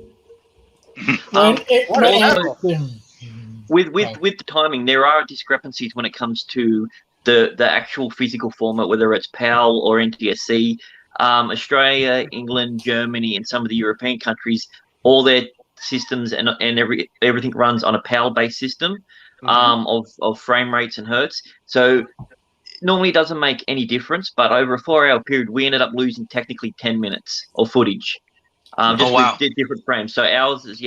With the timing, there are discrepancies when it comes to the actual physical format, whether it's PAL or NTSC. Australia, England, Germany, and some of the European countries, all their systems and everything runs on a PAL-based system of frame rates and hertz. So normally it doesn't make any difference, but over a 4-hour period, we ended up losing technically 10 minutes of footage. With different frames. So ours is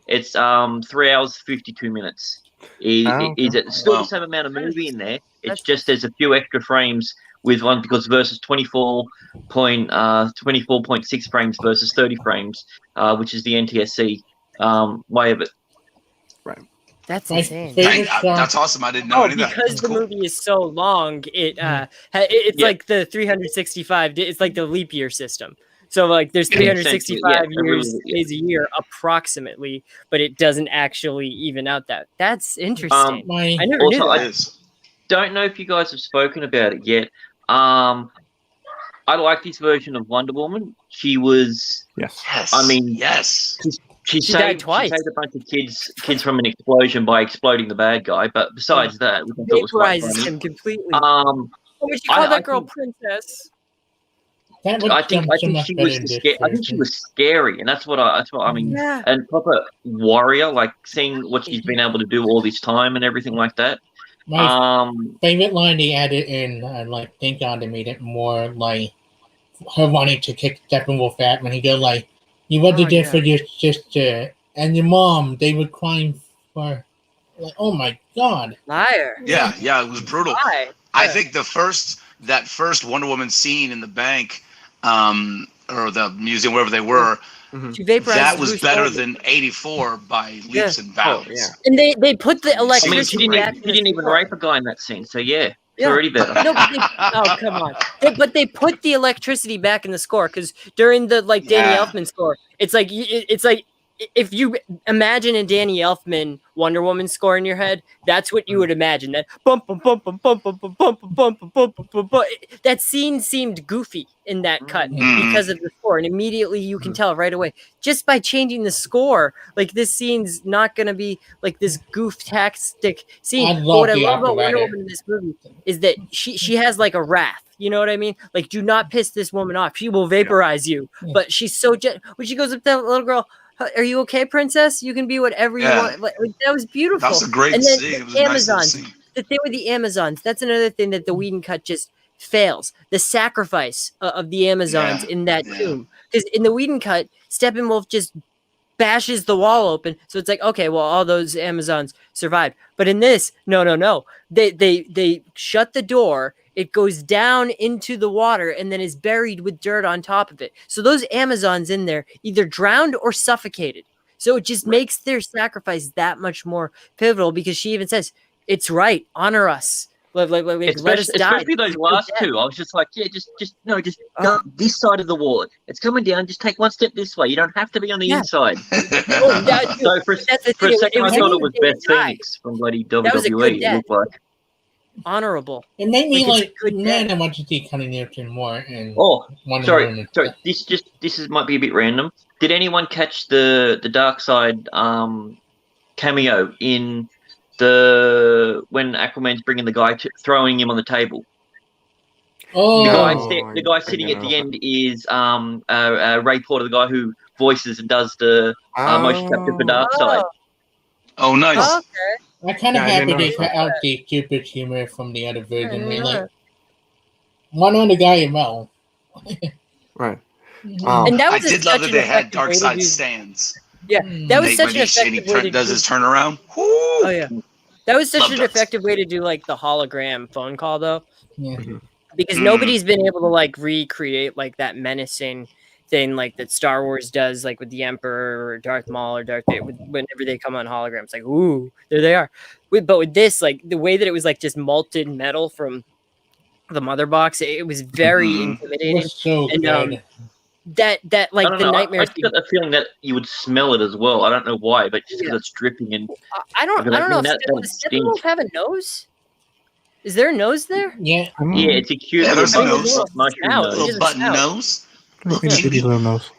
it's 3 hours 52 minutes. It's still the same amount of movie in there. It's just there's a few extra frames with one, because versus 24.6 frames versus 30 frames, which is the NTSC way of it. Right. That's insane. That's awesome. I didn't know any of that. Because the movie is so long, it's like the 365. It's like the leap year system. So like there's 365 days a year approximately, but it doesn't actually even out that. That's interesting. I never knew that. Don't know if you guys have spoken about it yet. I like this version of Wonder Woman. She was She died twice. She saved a bunch of kids from an explosion by exploding the bad guy. But besides that, we thought it was quite funny. Him completely. We should call that girl Princess. I think she was scary, and that's what I mean. Yeah. And proper warrior, like seeing what she's been able to do all this time and everything like that. My favorite line they added in, thank God they made it more like her wanting to kick Steppenwolf out when he go like, "You what they did for your sister and your mom? They were crying for." Like, oh my God! Liar. Yeah, it was brutal. I think that first Wonder Woman scene in the bank, or the museum, wherever they were, that was better than 84 by leaps and bounds. And they put the electricity back. He didn't even rape a guy in that scene, so it's already better. No, come on. But they put the electricity back in the score, because during the Danny Elfman score, it's like if you imagine a Danny Elfman Wonder Woman score in your head, that's what you would imagine. That bump, bump, bump, bump, bump, bump, bump, bump, bump, bump, bump, bump. That scene seemed goofy in that cut because of the score, and immediately you can tell right away just by changing the score. Like, this scene's not going to be like this goof-tastic scene. But what I love about Wonder Woman in this movie is that she has like a wrath. You know what I mean? Like, do not piss this woman off. She will vaporize you. But she's so when she goes up to that little girl, "Are you okay, princess? You can be whatever you want." Like, that was beautiful. That was a great scene. It was a nice scene. The thing with the Amazons, that's another thing that the Whedon cut just fails. The sacrifice of the Amazons in that tomb. Because in the Whedon cut, Steppenwolf just bashes the wall open. So it's like, okay, well, all those Amazons survived. But in this, no. They shut the door. It goes down into the water and then is buried with dirt on top of it. So those Amazons in there either drowned or suffocated. So it just makes their sacrifice that much more pivotal, because she even says, "It's right, honor us. Let us die." Especially those last two. I was just like, just go this side of the wall. It's coming down. Just take one step this way. You don't have to be on the inside. So for a second, I thought it was Beth Phoenix from bloody WWE. It looked like. honorable. It made me Like, it's a like, good man, death. I want to see Cunningham more and Oh, Wonder sorry. Woman. This might be a bit random. Did anyone catch the dark side cameo in when Aquaman's bringing the guy throwing him on the table? Oh, The guy sitting at the end is Ray Porter, the guy who voices and does the motion capture for Darkseid. Oh, nice. Oh, okay. I'm kind of Yeah, I happy didn't they notice cut that. out the stupid humor from the other version. They Yeah. like one on the guy well. Right. And that I was did such love that an they had effective way to Darkseid do- stands. Yeah, that was They- such when an he- and he effective way to does do. his turnaround. Woo! Oh yeah, that was such Love an that. effective way to do like the hologram phone call though, Yeah. because Mm. nobody's been able to like recreate like that menacing thing like that Star Wars does, like with the Emperor or Darth Maul or Darth Vader. Whenever they come on holograms, like ooh, there they are. But with this, like the way that it was like just molten metal from the mother box, it was very Mhm. It intimidating. was so And good. that I like don't the know. nightmare. I got the feeling that you would smell it as well. I don't know why, but just because it's dripping and I don't like, know. that Does Steppenwolf have a nose? Is there a nose there? Yeah. yeah, it's a cute Yeah, little there's a button nose. mushroom Now, nose. it Little doesn't button smell. nose. Itty little nose.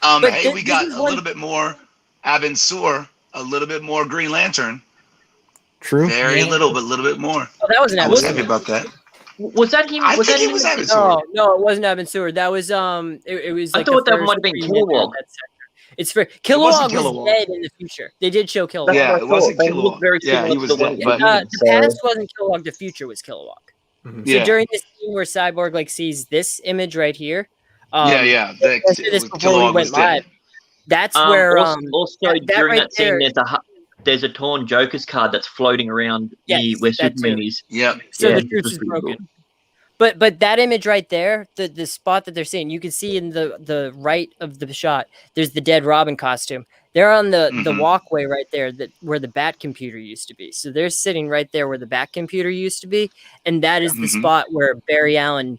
But Hey, we this got is a one- little bit more Abin Sur, a little bit more Green Lantern. True. Very Yeah. little, but a little bit more. Oh, that was an I was Abin happy Sur. about that. Was that him? I Was think that it him? was Abin No, Sur. no, it wasn't Abin Sur. That was it was I like thought the that first might have been Green Lantern Kilowog. of that sector. It's for wasn't Kilowog was Kilowog. dead in the future. They did show Kilowog. Yeah, what I it wasn't thought. They look Kilowog. very Yeah, similar he to was the dead, one but The past wasn't Kilowog. The future was Kilowog. So yeah, during this scene where Cyborg like sees this image right here, yeah. The, I said this before we Kilowog went was dead. live. That's where also that during right that scene, there- there's a torn Joker's card that's floating around Yes, where that Superman too. is. Yep. So Yeah, the this truth was is pretty broken. cool. But that image right there, the spot that they're seeing, you can see in the right of the shot, there's the dead Robin costume. They're on the Mhm. walkway right there where the Bat computer used to be. So they're sitting right there where the Bat computer used to be, and that is the Mhm. spot where Barry Allen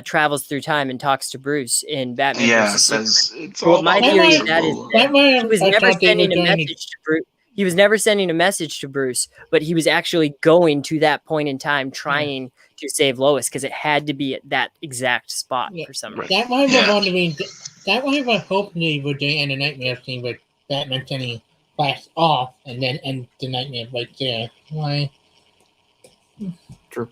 travels through time and talks to Bruce in Batman Yeah, versus Superman. says it's So all my about theory is the that is control. That might he have, was I never thought they were sending a going to. message to Bruce. He was never sending a message to Bruce, but he was actually going to that point in time trying to save Lois because it had to be at that exact spot Yeah. for some Right. reason. That might Yeah. have wondering. That might have hoped they would do in a nightmare scene with Batman sending Flash off and then end the nightmare right there. Why? True.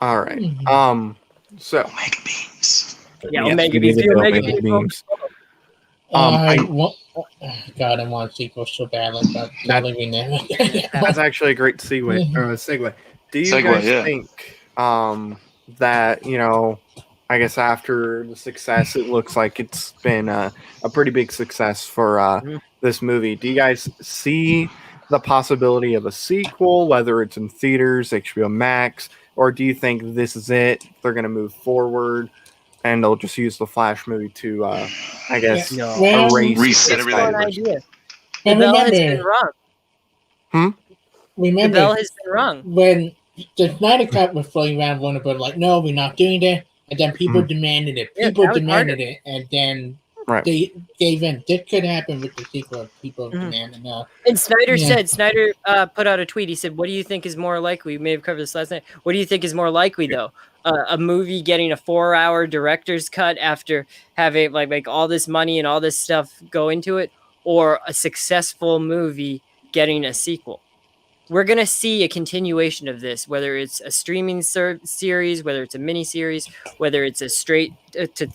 All right. Mhm. So Omega beams. Yeah, Yes, Omega we Beams. needed The the Omega Omega Beams. God, I want a sequel so badly, but probably we never. that's actually a great segue. Do you Segue, guys yeah. think that, I guess after the success, it looks like it's been a pretty big success for this movie. Do you guys see the possibility of a sequel, whether it's in theaters, HBO Max, or do you think this is it? They're going to move forward and they'll just use the Flash movie to, I guess, No. Well, erase reset this everything. An bad idea. But The bell has been remember, rung. The remember bell has been rung. when the Snyder Cut was floating around, Warner Bros. Like, no, we're not doing that. And then people demanded it. Yeah, People that was demanded it, and then Right. they gave in. This could happen with the sequel. People Mhm. demanded now. And Snyder Yeah. Snyder put out a tweet. He said, "What do you think is more likely?" We may have covered this last night. What do you think is more likely, though? A movie getting a 4-hour director's cut after having like all this money and all this stuff go into it, or a successful movie getting a sequel? We're gonna see a continuation of this, whether it's a streaming series, whether it's a mini series, whether it's a straight to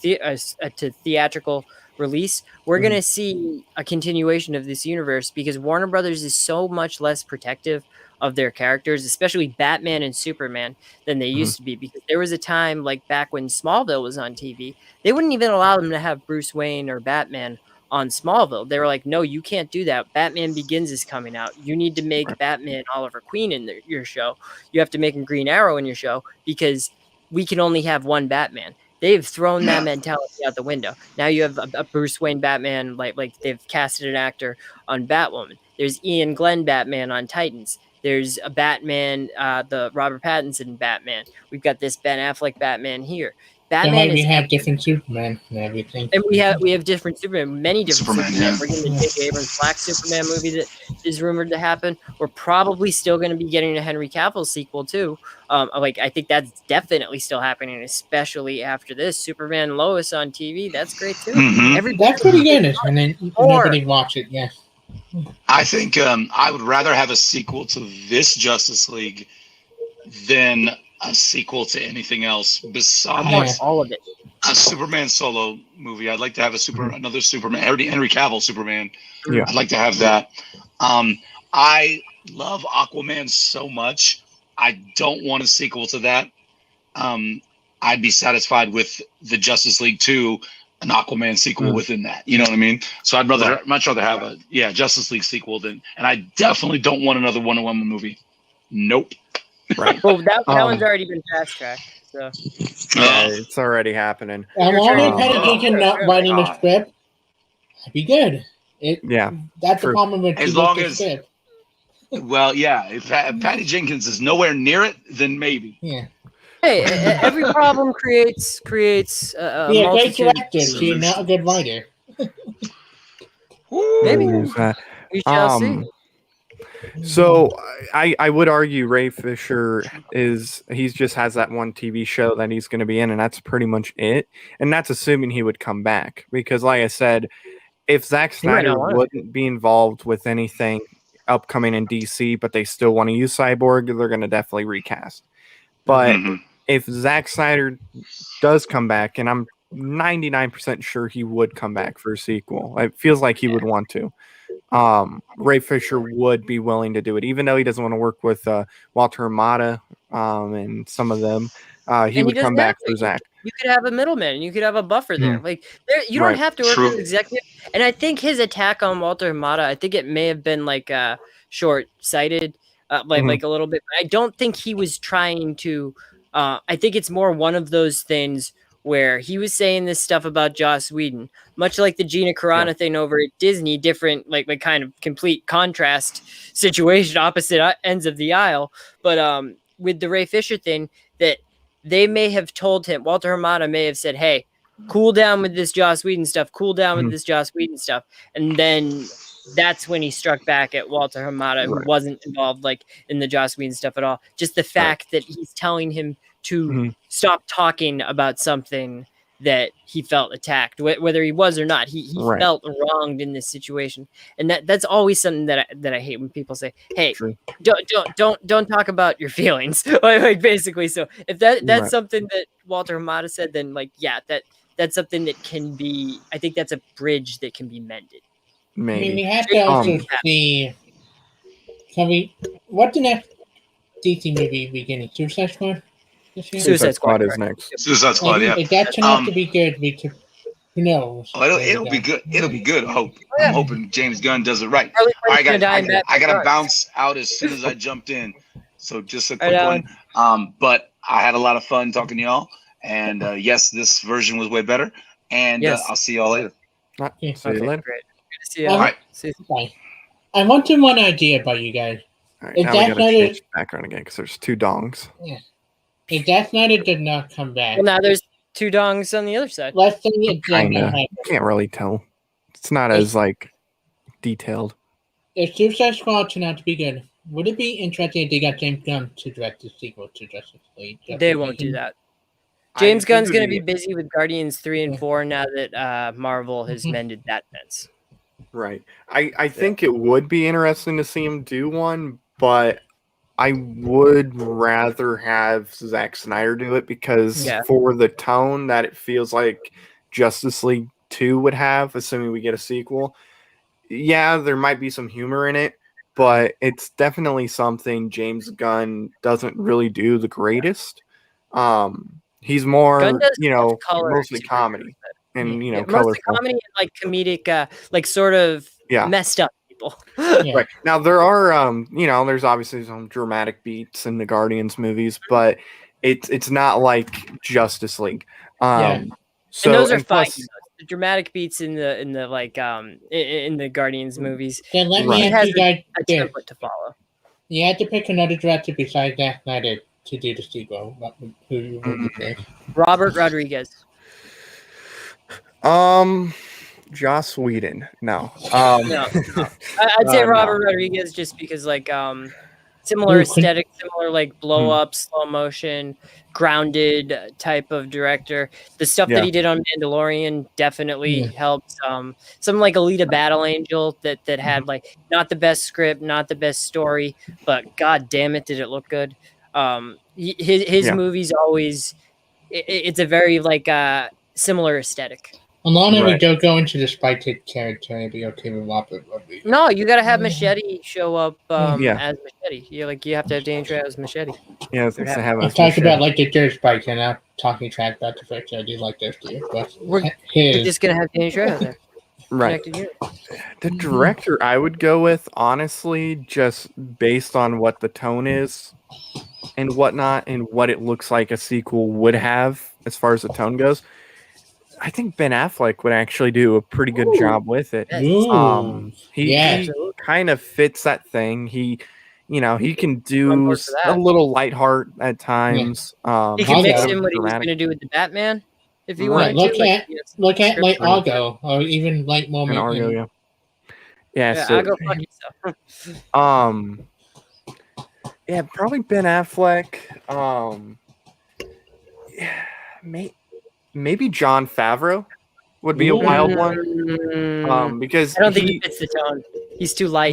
theatrical release. We're gonna see a continuation of this universe because Warner Brothers is so much less protective of their characters, especially Batman and Superman, than they used to be. Because there was a time, like back when Smallville was on TV, they wouldn't even allow them to have Bruce Wayne or Batman on Smallville. They were like, no, you can't do that. Batman Begins is coming out. You need to make Batman Oliver Queen in your show. You have to make him Green Arrow in your show because we can only have one Batman. They've thrown that mentality out the window. Now you have a Bruce Wayne Batman, like they've casted an actor on Batwoman. There's Ian Glenn Batman on Titans. There's a Batman, the Robert Pattinson Batman. We've got this Ben Affleck Batman here. Batman why we is have different Superman and everything. and we have different Superman, many different Superman, Superman. yeah. We're getting the J.J. Abrams Black Superman movie that is rumored to happen. We're probably still going to be getting a Henry Cavill sequel too. I think that's definitely still happening, especially after this Superman and Lois on TV. That's great too. Mhm. That's pretty good, and then nobody watched it. Yeah. I think I would rather have a sequel to this Justice League than a sequel to anything else I besides want all of it. a Superman solo movie. I'd like to have another Superman, Henry Cavill Superman. Yeah. I'd like to have that. I love Aquaman so much. I don't want a sequel to that. I'd be satisfied with the Justice League 2, an Aquaman sequel within that. You know what I mean? So I'd much rather have a Justice League sequel and I definitely don't want another Wonder Woman movie. Nope. Right. Well, that one's already been fast tracked. So Yeah, it's already happening. And You're long as trying- Patty Jenkins not writing the script, that'd be good. Yeah. That's True. the problem with As the long as- script. Well, yeah. If Patty Jenkins is nowhere near it, then maybe. Yeah. hey, every problem creates a Be a great multitude of director. She's not a good writer. Maybe. There's that. We shall see. So I would argue Ray Fisher he just has that one TV show that he's going to be in, and that's pretty much it. And that's assuming he would come back, because like I said, if Zack He might Snyder not want to. wouldn't be involved with anything upcoming in DC, but they still want to use Cyborg, they're going to definitely recast. But Mhm. if Zack Snyder does come back, and I'm 99% sure he would come back for a sequel, it feels like he would want to. Ray Fisher would be willing to do it, even though he doesn't want to work with Walter Hamada and some of them. He And would doesn't come back have to. for Zach. You could have a middleman, and you could have a buffer there. Like you don't Right. have to work True. with an executive. And I think his attack on Walter Hamada, I think it may have been like short-sighted, like a little bit. But I don't think he was trying to. I think it's more one of those things where he was saying this stuff about Joss Whedon, much like the Gina Carano thing over at Disney, different, like kind of complete contrast situation, opposite ends of the aisle. But with the Ray Fisher thing, that they may have told him, Walter Hamada may have said, hey, cool down with this Joss Whedon stuff, cool down with this Joss Whedon stuff. And then that's when he struck back at Walter Hamada, who wasn't involved like in the Joss Whedon stuff at all. Just the fact that he's telling him to stop talking about something that he felt attacked, whether he was or not. He felt wronged in this situation, and that's always something that I hate when people say, "Hey, don't talk about your feelings." like basically. So if that's something that Walter Hamada said, then that's something that can be. I think that's a bridge that can be mended. Maybe. I mean, we have to also see. What's the next DC movie beginning? Suicide Squad? Suicide Squad is next. Suicide Squad, yeah. If that turned out to be good, who knows? Oh, it'll be good. It'll be good. I hope. I'm hoping James Gunn does it right. Harley All Quinn's right, gonna guys. die in I gotta Batman bounce out as soon as I jumped in. So just a quick Right one. But I had a lot of fun talking to y'all. And yes, this version was way better. And I'll see y'all later. Yeah. See you later. Great. Good to see you. All right. See you. Bye. I want to one idea about you guys. All right, If now we Zack gotta Snyder- change the background again because there's two dongs. If Zack Snyder did not come back, Well, now there's two dongs on the other side. let's say it did not Kinda. happen. Can't really tell. It's not as detailed. If Suicide Squad turned out to be good, would it be interesting if they got James Gunn to direct the sequel to Justice League? They won't do that. James I Gunn's think going to it'd be busy with Guardians 3 and 4 now that Marvel has mended that fence. Right. I think it would be interesting to see him do one, but I would rather have Zack Snyder do it because for the tone that it feels like Justice League 2 would have, assuming we get a sequel, there might be some humor in it, but it's definitely something James Gunn doesn't really do the greatest. He's more, mostly comedy and, colorful. Mostly comedy and like comedic, like sort of messed up people. Right. Now there are, there's obviously some dramatic beats in the Guardians movies, but it's not like Justice League. So, and those are fine. plus- The dramatic beats in the in the Guardians movies. Then let Right. me It ask has you guys a this. template to follow. You had to pick another director besides Zack Snyder. to do the sequel? Who would you pick? Robert Rodriguez. Joss Whedon. No. No, I'd say no. Robert Rodriguez just because similar Ooh, aesthetic, similar blow Hmm. up, slow motion, grounded type of director. The stuff Yeah. that he did on Mandalorian definitely helps. Something like Alita Battle Angel that had not the best script, not the best story, but god damn it, did it look good. His Yeah. movies always it's a very similar aesthetic. A lot of Right. we don't go into the Spy Kid character and be okay with Robert Rodriguez. No, you gotta have Machete show up Yeah. as Machete. You have to have Danny Trejo as Machete. Yeah, to have I'm us talking about the dirt Spike and not talking track about the fact that I do like those too. But We're his just gonna have Danny Trejo there. right. Connected universe. The director I would go with, honestly, just based on what the tone is and whatnot, and what it looks like a sequel would have as far as the tone goes. I think Ben Affleck would actually do a pretty good job with it. He kind of fits that thing. He can do a little light heart at times. He can mix kind of in what he was dramatic. going to do with the Batman if he Right. wanted to. Look at like Argo or even like Moment. And Argo, in, yeah. So, Argo, fuck yourself. yeah, probably Ben Affleck. Maybe Jon Favreau would be a wild one. Because I don't think he fits the tone. He's too light.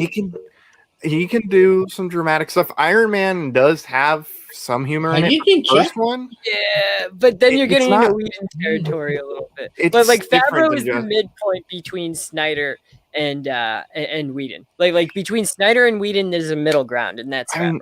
He can do some dramatic stuff. Iron Man does have some humor in it. The first one, yeah, but then you're getting into Whedon territory a little bit. But Favreau is the midpoint between Snyder and Whedon. Like between Snyder and Whedon, there's a middle ground, and that's Favreau.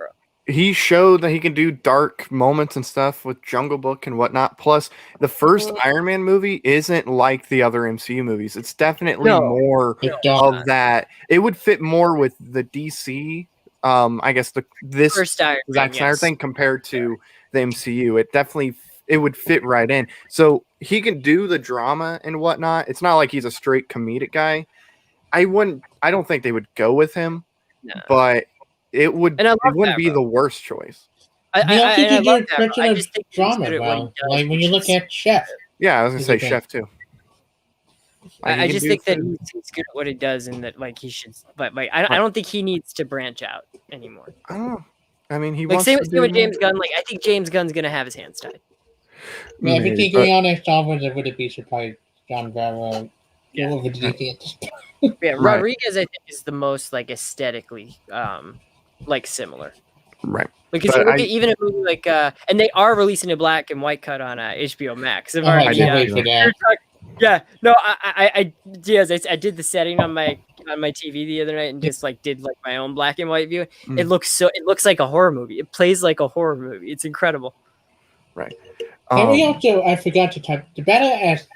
He showed that he can do dark moments and stuff with Jungle Book and whatnot. Plus, the first Iron Man movie isn't like the other MCU movies. It's definitely more of that. It would fit more with the DC. I guess this first Zack Snyder thing compared to the MCU. It would fit right in. So he can do the drama and whatnot. It's not like he's a straight comedic guy. I don't think they would go with him, but it wouldn't be the worst choice. I think you do a drama well. Like when you look at Chef. Yeah, I was gonna say Chef too. I just think that he's good at what he does, and that he should. But I don't think he needs to branch out anymore. I don't know. I mean, he wants same to with James Gunn. I think James Gunn's gonna have his hands tied. Yeah, if you're going on a Star Wars, would it be surprised John Favreau? Yeah. What would you think? Yeah, Rodriguez, I think, is the most aesthetically similar. Right. Because you look at even a movie and they are releasing a black and white cut on HBO Max. I can't wait for that. Yeah, no, I did the setting on my TV the other night and just did my own black and white view. It looks like a horror movie. It plays like a horror movie. It's incredible. Right. And we also, I forgot to talk. The battle as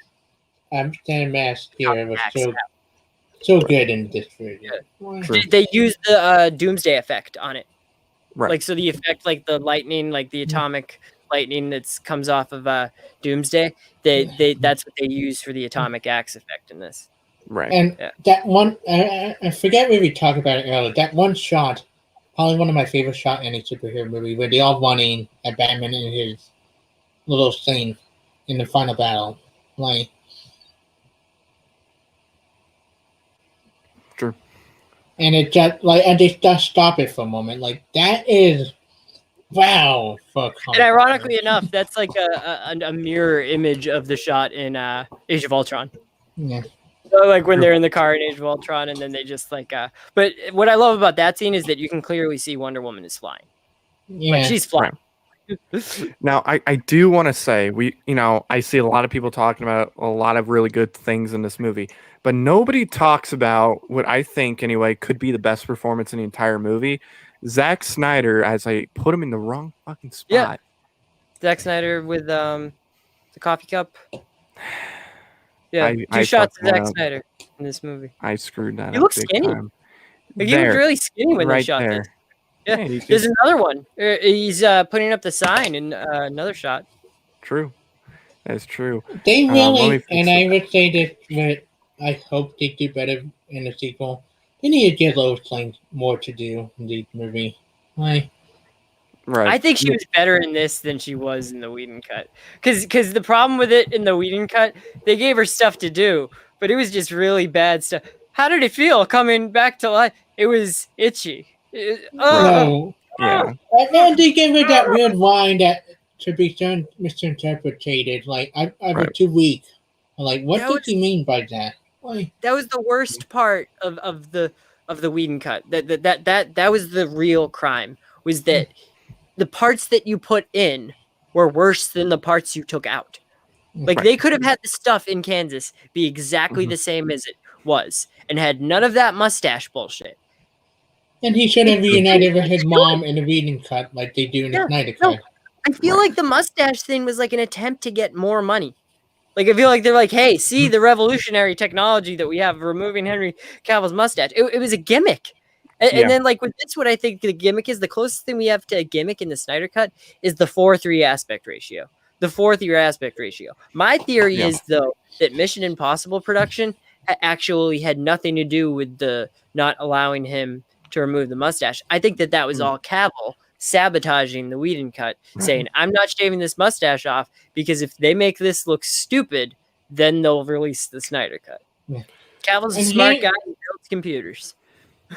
Stan Mask here was so good in this version. Yeah. They used the Doomsday effect on it. Right. So the effect, the lightning, the atomic lightning that comes off of Doomsday, that's what they use for the atomic axe effect in this. Right. And that one, I forget where we talked about it earlier. That one shot, probably one of my favorite shots in a superhero movie, where they all running at Batman in his little scene in the final battle. True. And it just and they just stop it for a moment. That is wow. And ironically enough, that's a mirror image of the shot in Age of Ultron. Yeah. So when they're in the car in Age of Ultron, and then they just But what I love about that scene is that you can clearly see Wonder Woman is flying. Yeah, she's flying. Now, I do want to say I see a lot of people talking about a lot of really good things in this movie, but nobody talks about what I think anyway could be the best performance in the entire movie. Zack Snyder, as I put him in the wrong fucking spot. Yeah. Zack Snyder with the coffee cup. Yeah, two shots of Zack Snyder in this movie. I screwed that up. He looks skinny. He was really skinny when they shot this. Yeah, there's another one. He's putting up the sign in another shot. True. That's true. They really, and I would say this, but I hope they do better in the sequel. They need to give Lois Lane more to do in the movie. Right. I think she was better in this than she was in the Whedon cut. Because the problem with it in the Whedon cut, they gave her stuff to do, but it was just really bad stuff. How did it feel coming back to life? It was itchy. No. Yeah. And then they gave her that weird line that to be misinterpreted. Like, I was Right. too weak. I'm like, what That did was- you mean by that? Like, That was the worst part of the Whedon cut. That was the real crime. Was that the parts that you put in were worse than the parts you took out. Like Right. they could have had the stuff in Kansas be exactly Mhm. the same as it was, and had none of that mustache bullshit. and he should have reunited with his mom in the reading cut like they do in the Yeah, Snyder no. cut. I feel Right. like the mustache thing was like an attempt to get more money. Like I feel like they're like, hey, see the revolutionary technology that we have of removing Henry Cavill's mustache. It was a gimmick. And, Yeah. and then like with this, what I think the gimmick is, the closest thing we have to a gimmick in the Snyder cut is the 4:3 aspect ratio. The 4:3 aspect ratio. My theory Yeah. is though that Mission Impossible production actually had nothing to do with the not allowing him to remove the mustache. I think that was all Cavill sabotaging the Whedon cut, saying, I'm not shaving this mustache off because if they make this look stupid, then they'll release the Snyder cut. Yeah. Cavill's a And smart he- guy who builds computers.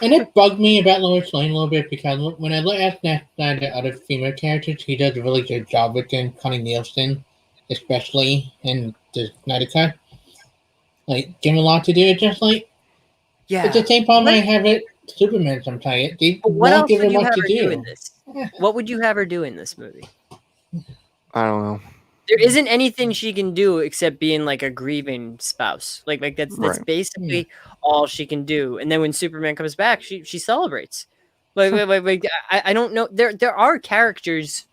And it bugged me about Lois Lane a little bit because when I look at the other female characters, he does a really good job with them. Connie Nielsen, especially in the Snyder cut. Like, give him a lot to do. It's just like, Yeah. it's the same problem I have with Superman sometimes. They But what won't else give would him you much have to her do do. in this? What would you have her do in this movie? I don't know. There isn't anything she can do except being like a grieving spouse. Like that's Right. basically all she can do. And then when Superman comes back, she celebrates. Like I don't know. There are characters.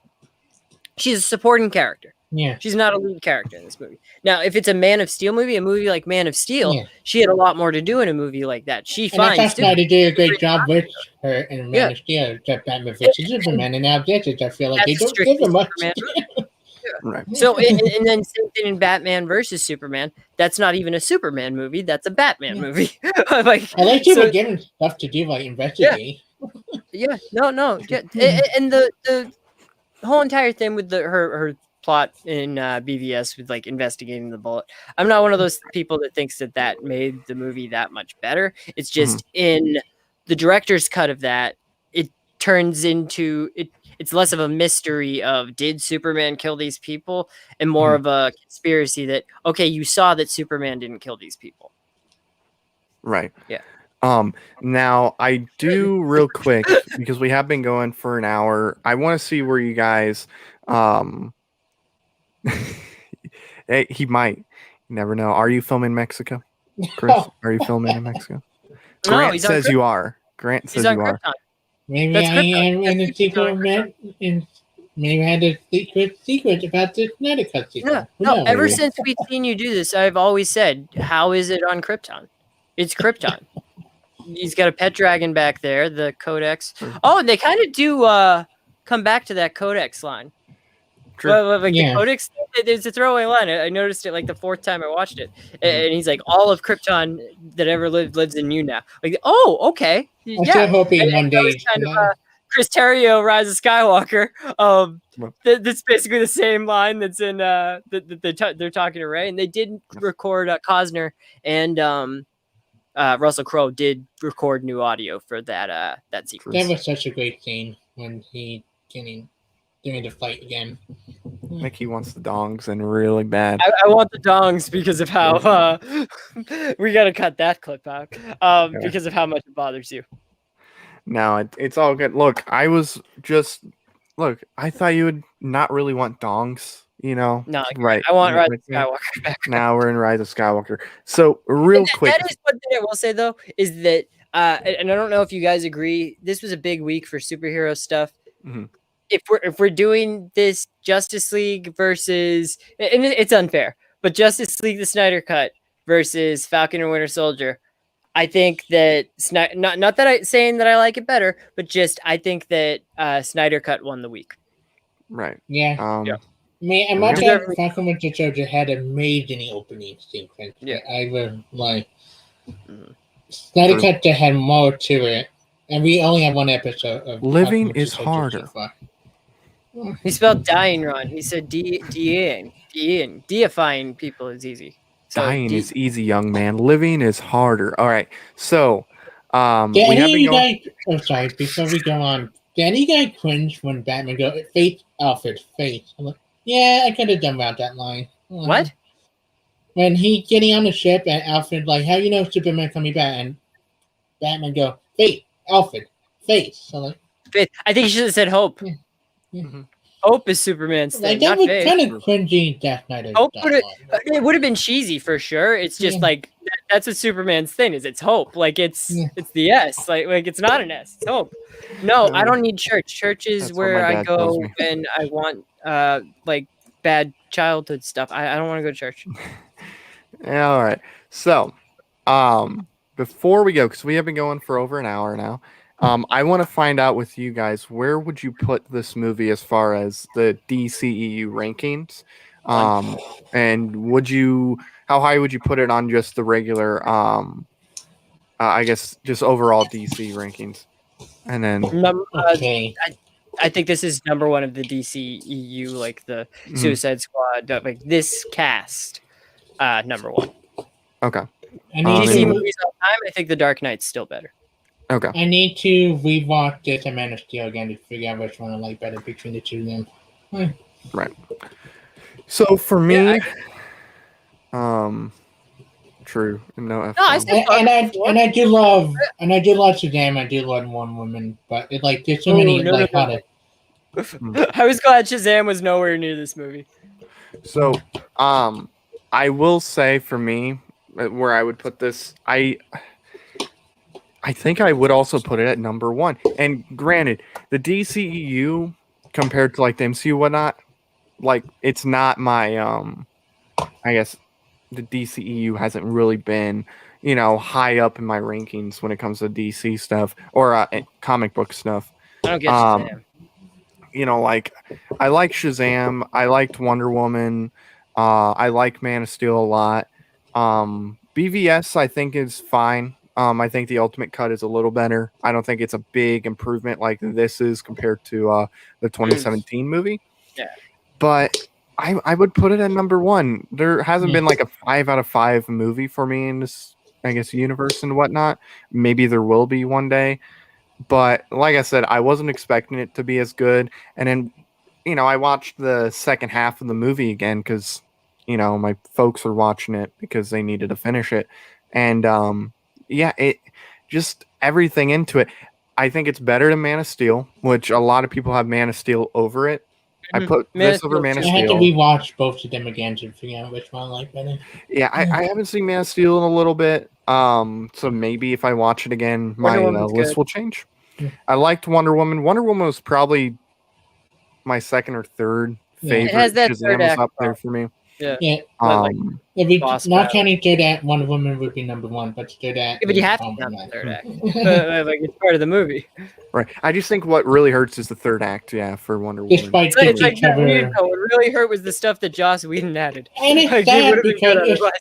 She's a supporting character. Yeah. She's not a lead character in this movie. Now, if it's a Man of Steel movie, a movie like Man of Steel, Yeah. she had a lot more to do in a movie like that. She And I finds thought Snyder did a great job with her in Man Yeah. of Steel, except Batman vs. Superman, and now this, I feel like they That's don't give strictly him much. Superman. Right. So, and then same thing in Batman versus Superman. That's not even a Superman movie. That's a Batman Yeah. movie. Like, I like you so- were given stuff to do, like investigate. yeah, no. Yeah. And the whole entire thing with her plot in BVS with like investigating the bullet. I'm not one of those people that thinks that made the movie that much better. It's just in the director's cut of that, it turns into it's less of a mystery of did Superman kill these people and more of a conspiracy that, okay, you saw that Superman didn't kill these people. Right. Yeah. Now I do real quick because we have been going for an hour. I want to see where you guys hey, he might. You never know. Are you filming Mexico? Chris, are you filming in Mexico? No, Grant he's on says you are. Grant He's says on you are. Krypton. Maybe That's I Krypton. am in the That's Krypton. sequel, maybe I had a secret about the Snyder cut sequel. No, Who no. knows? Ever since we've seen you do this, I've always said, how is it on Krypton? It's Krypton. He's got a pet dragon back there, the Codex. Oh, and they kind of do come back to that Codex line. True. Well, like Yeah. the Codex, there's a throwaway line. I noticed it like the fourth time I watched it. And he's like, all of Krypton that ever lived lives in you now. Like, oh, okay. I'm still hoping And one that day. was kind of Chris Terrio, Rise of Skywalker. That's basically the same line that's in that they're talking to Ray, and they did record Cosner and Russell Crowe did record new audio for that sequence. That was such a great scene when he getting doing the fight again. Mickey wants the dongs and really bad. I want the dongs because of how we got to cut that clip out because of how much it bothers you. No, it's all good. Look, I thought you would not really want dongs, you know? No, right. I want Rise of Yeah. Skywalker back. Now we're in Rise of Skywalker. So real quick. That is one thing I will say though, is that and I don't know if you guys agree, this was a big week for superhero stuff. Mhm. If we're doing this Justice League versus, and it's unfair, but Justice League the Snyder Cut versus Falcon and Winter Soldier, I think that not that I saying that I like it better, but just I think that Snyder Cut won the week. Right. Yeah. Yeah. Man, my Yeah. favorite Falcon Winter Soldier had amazing opening sequence. Yeah. I was like, Mhm. Snyder True. Cut that had more to it, and we only have one episode of Living Falcon Winter is Soldier harder. So far. He spelled dying wrong. He said deifying people is easy. So Dying is easy, young man. Living is harder. All right. So, Did we any have of been you going. guys? Oh, sorry. Before we go on, did any of you guys cringe when Batman go face Alfred face? I'm like, yeah, I could have done without that line. what? When he getting on the ship and Alfred like, how you know Superman coming back? And Batman go, face Alfred face. So like, Faith. I think you should have said hope. Yeah. Mhm. Hope is Superman's like thing, that not was faith. kind of cringy. Zack Snyder. Hope dialogue. it would have been cheesy for sure. It's just Yeah. like that's what Superman's thing is. It's hope. Like it's Yeah. the S. Like it's not an S. It's hope. No, I don't need church. Church is That's what where my I dad tells go me. when I want like bad childhood stuff. I don't want to go to church. Yeah, all right. So, before we go, because we have been going for over an hour now, I want to find out with you guys, where would you put this movie as far as the DCEU rankings? And how high would you put it on just the regular, I guess, just overall DC rankings? And then, Okay. I think this is number one of the DCEU, like the Mhm. Suicide Squad, like this cast, number one. okay, I need DC and- to. movies all time. I think The Dark Knight's still better. okay. I need to rewatch this and Man of Steel again to figure out which one I like better between the two of them. Right. So for me, Yeah, true. No, F No, I bomb. said- And I do love Shazam. I do love Wonder Woman, but it like there's so Oh, many no, like no, how no. to. I was glad Shazam was nowhere near this movie. So, I will say for me, where I would put this, I think I would also put it at number one. And granted, the DCEU compared to like the MCU, whatnot, like it's not my I guess the DCEU hasn't really been, high up in my rankings when it comes to DC stuff or comic book stuff. I don't get Um, Shazam. Like I like Shazam, I liked Wonder Woman, I like Man of Steel a lot. BVS I think is fine. I think the Ultimate Cut is a little better. I don't think it's a big improvement like this is compared to the 2017 movie. Yeah. But I would put it at number one. There hasn't been like a 5 out of 5 movie for me in this, I guess, universe and whatnot. Maybe there will be one day. But like I said, I wasn't expecting it to be as good. And then, I watched the second half of the movie again because, my folks were watching it because they needed to finish it. And it just everything into it. I think it's better than Man of Steel, which a lot of people have Man of Steel over it. I put Man of this over Steel Man of I had to Steel. rewatch both of them again to figure out which one I like better. Yeah, I haven't seen Man of Steel in a little bit. So maybe if I watch it again, my Wonder Woman's list good. will change. Yeah. I liked Wonder Woman. Wonder Woman was probably my second or third Yeah. favorite. It has that Shazam third was act up there for me. Yeah. Yeah, Like- if we Boss not battle. counting third act, Wonder Woman would be number one, but third act. Yeah, but you is have to Wonder count the Woman. third act. Like it's part of the movie. Right. I just think what really hurts is the third act. Yeah, for Wonder Woman. Despite It's like, Jesse what Trevor, really hurt was the stuff that Joss Whedon added. and it's Like, it sad would've been because good it's otherwise.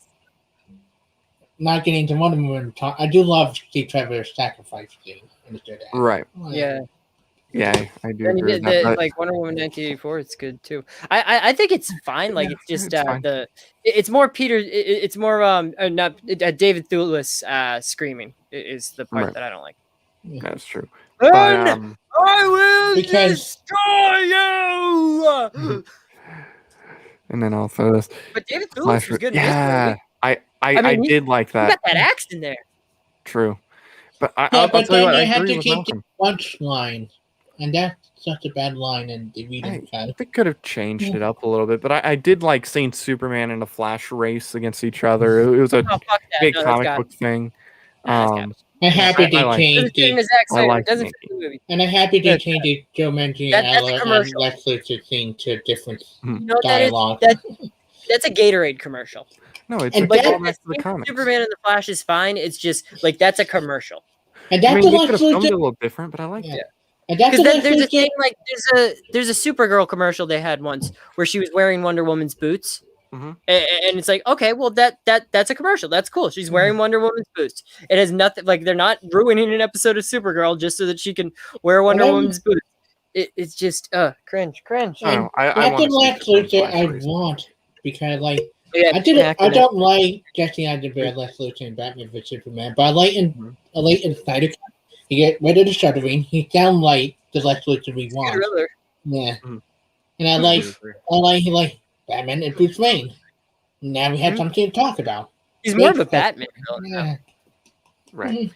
not getting into Wonder Woman. I do love Steve Trevor's sacrifice scene in the third act. Right. Yeah. Yeah, I do And he agree did with that. the, but- like Wonder Woman 1984. It's good too. I think it's fine. Like Yeah, it's just it's fine. it's more Peter. It's more not David Thewlis screaming is the part Right. that I don't like. That's true. And But, I will Because- destroy you. and then I'll throw this. But David Thewlis Flash. was good. Yeah, In this movie. I mean, did like He that. got that axe in there. True. But Yeah, I'll but tell you then what, I you had agree to with keep Malcolm. the punchline, and that's such a bad line in the reading cut. They could have changed it up a little bit, but I did like seeing Superman and the Flash race against each other. It was a Oh fuck that! big No, that's comic got book thing. Nah, that's Um, I'm happy I they like- It was changed doing the, the Zack I Snyder. like It doesn't Mickey. fit the movie. and I'm happy they That's- changed the Joe Mancini that's a Ella and commercial. Lex Luthor thing to different You know what that is? dialogue. That's a Gatorade commercial. no, it's And like that- all back to the comics. Superman and the Flash is fine. It's just like that's a commercial. And I that's mean, the they could Lex have filmed it a Luthor. little different, but I liked Yeah. it. And that's Because the then Lex there's a Luthor. thing like there's a Supergirl commercial they had once where she was wearing Wonder Woman's boots, Mhm. and it's like okay, well that's a commercial. That's cool. She's wearing Wonder Woman's boots. It has nothing like they're not ruining an episode of Supergirl just so that she can wear Wonder And I'm- Woman's boots. it's just cringe. I I want did to Lex Luthor. I want because Yeah, I didn't. I acronym. don't like Jesse Eisenberg, Lex Luthor, and Batman vs Superman, but I like in Snyder Cut. You get rid of the shuddering. He sound like the Lex Luthor we want. Riddler. Yeah, Mhm. and I like Batman and Bruce Wayne. Now we have something to talk about. He's more of a Batman villain. Yeah. Right.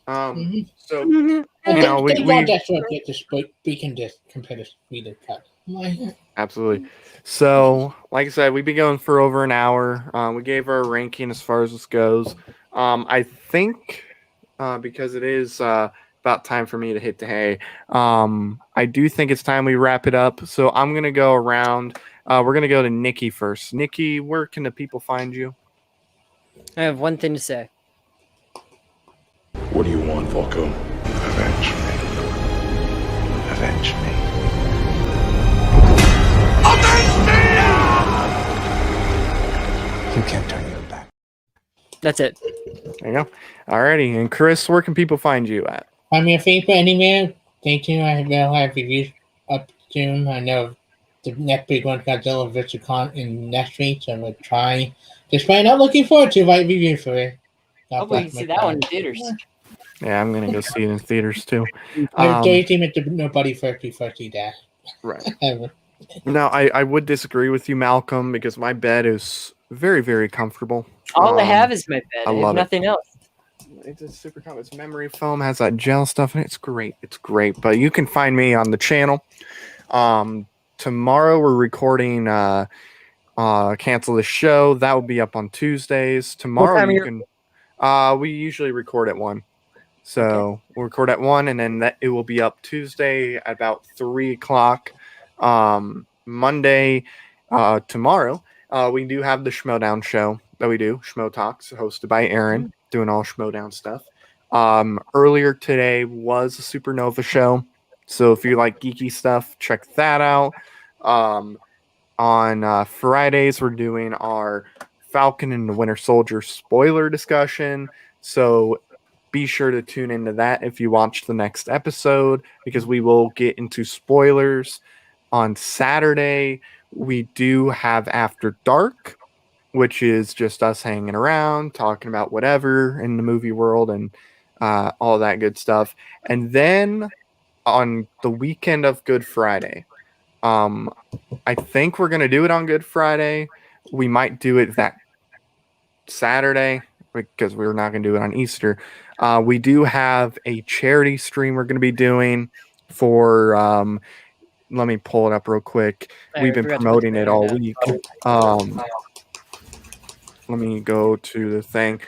Mhm. So You know, we that's what get this, but we can just compare this Snyder Cut. absolutely. So, like I said, we've been going for over an hour. We gave our ranking as far as this goes. I think because it is about time for me to hit the hay, I do think it's time we wrap it up. So I'm gonna go around. We're gonna go to Nikki first. Nikki, where can the people find you? I have one thing to say. What do you want, Falco? Avenge me. Avenge me. You can't turn your back. That's it. There you go. Alrighty, and Chris, where can people find you at? I'm your favorite anime. Thank you. I will have reviews up soon. I know the next big one's Godzilla vs. Kong in next week, so I'm going to try. Despite not looking forward to write review for it. Hopefully you can see that one in theaters. Yeah, I'm gonna go see it in theaters too. I'm dating it to nobody first before see that. Right. Ever. Now, I would disagree with you, Malcolm, because my bed is very, very comfortable. All I have is my bed. I I love have it. nothing else. It's just super comfortable. It's memory foam, has that gel stuff in it. It's great. It's great. But you can find me on the channel. Tomorrow we're recording Cancel the Show. That will be up on Tuesdays. Tomorrow you can we usually record at 1. So we'll record at 1, and then it will be up Tuesday at about 3 o'clock. Monday, tomorrow, we do have the Schmodown show that we do, Schmo Talks, hosted by Aaron, doing all Schmodown stuff. Earlier today was a Supernova show, so if you like geeky stuff, check that out. On Fridays, we're doing our Falcon and the Winter Soldier spoiler discussion, so be sure to tune into that if you watch the next episode, because we will get into spoilers. On Saturday, we do have After Dark, which is just us hanging around, talking about whatever in the movie world and all that good stuff. And then on the weekend of Good Friday, I think we're going to do it on Good Friday. We might do it that Saturday because we're not going to do it on Easter. We do have a charity stream we're going to be doing for... let me pull it up real quick. We've been promoting it all week. Let me go to the thing.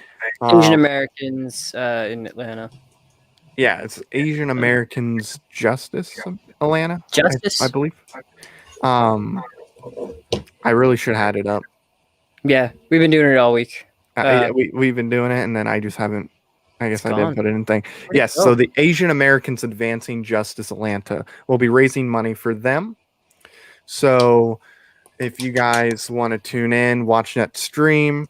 Asian Americans in Atlanta. Yeah, it's Asian Americans Justice Atlanta. Justice? I believe. I really should have had it up. Yeah, we've been doing it all week. We've been doing it, and then I just haven't. I guess I didn't put it in thing. Yes, go? so the Asian Americans Advancing Justice Atlanta will be raising money for them. So if you guys want to tune in, watch that stream.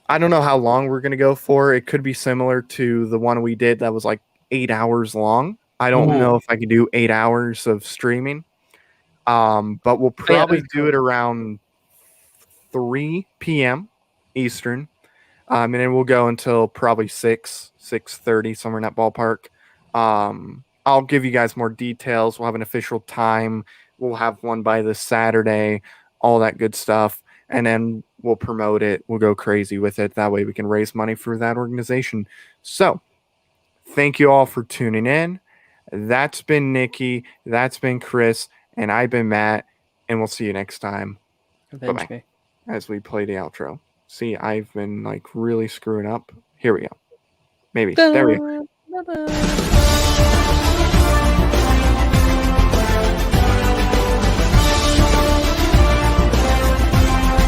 I don't know how long we're going to go for. It could be similar to the one we did that was like 8 hours long. I don't know if I could do 8 hours of streaming. But we'll probably do it around 3 p.m. Eastern. And then we'll go until probably 6:30, somewhere in that ballpark. I'll give you guys more details. We'll have an official time. We'll have one by this Saturday, all that good stuff. And then we'll promote it. We'll go crazy with it. That way we can raise money for that organization. So thank you all for tuning in. That's been Nikki. That's been Chris. And I've been Matt. And we'll see you next time. Bye-bye. As we play the outro. See, I've been like really screwing up. Here we go. Maybe. There we go.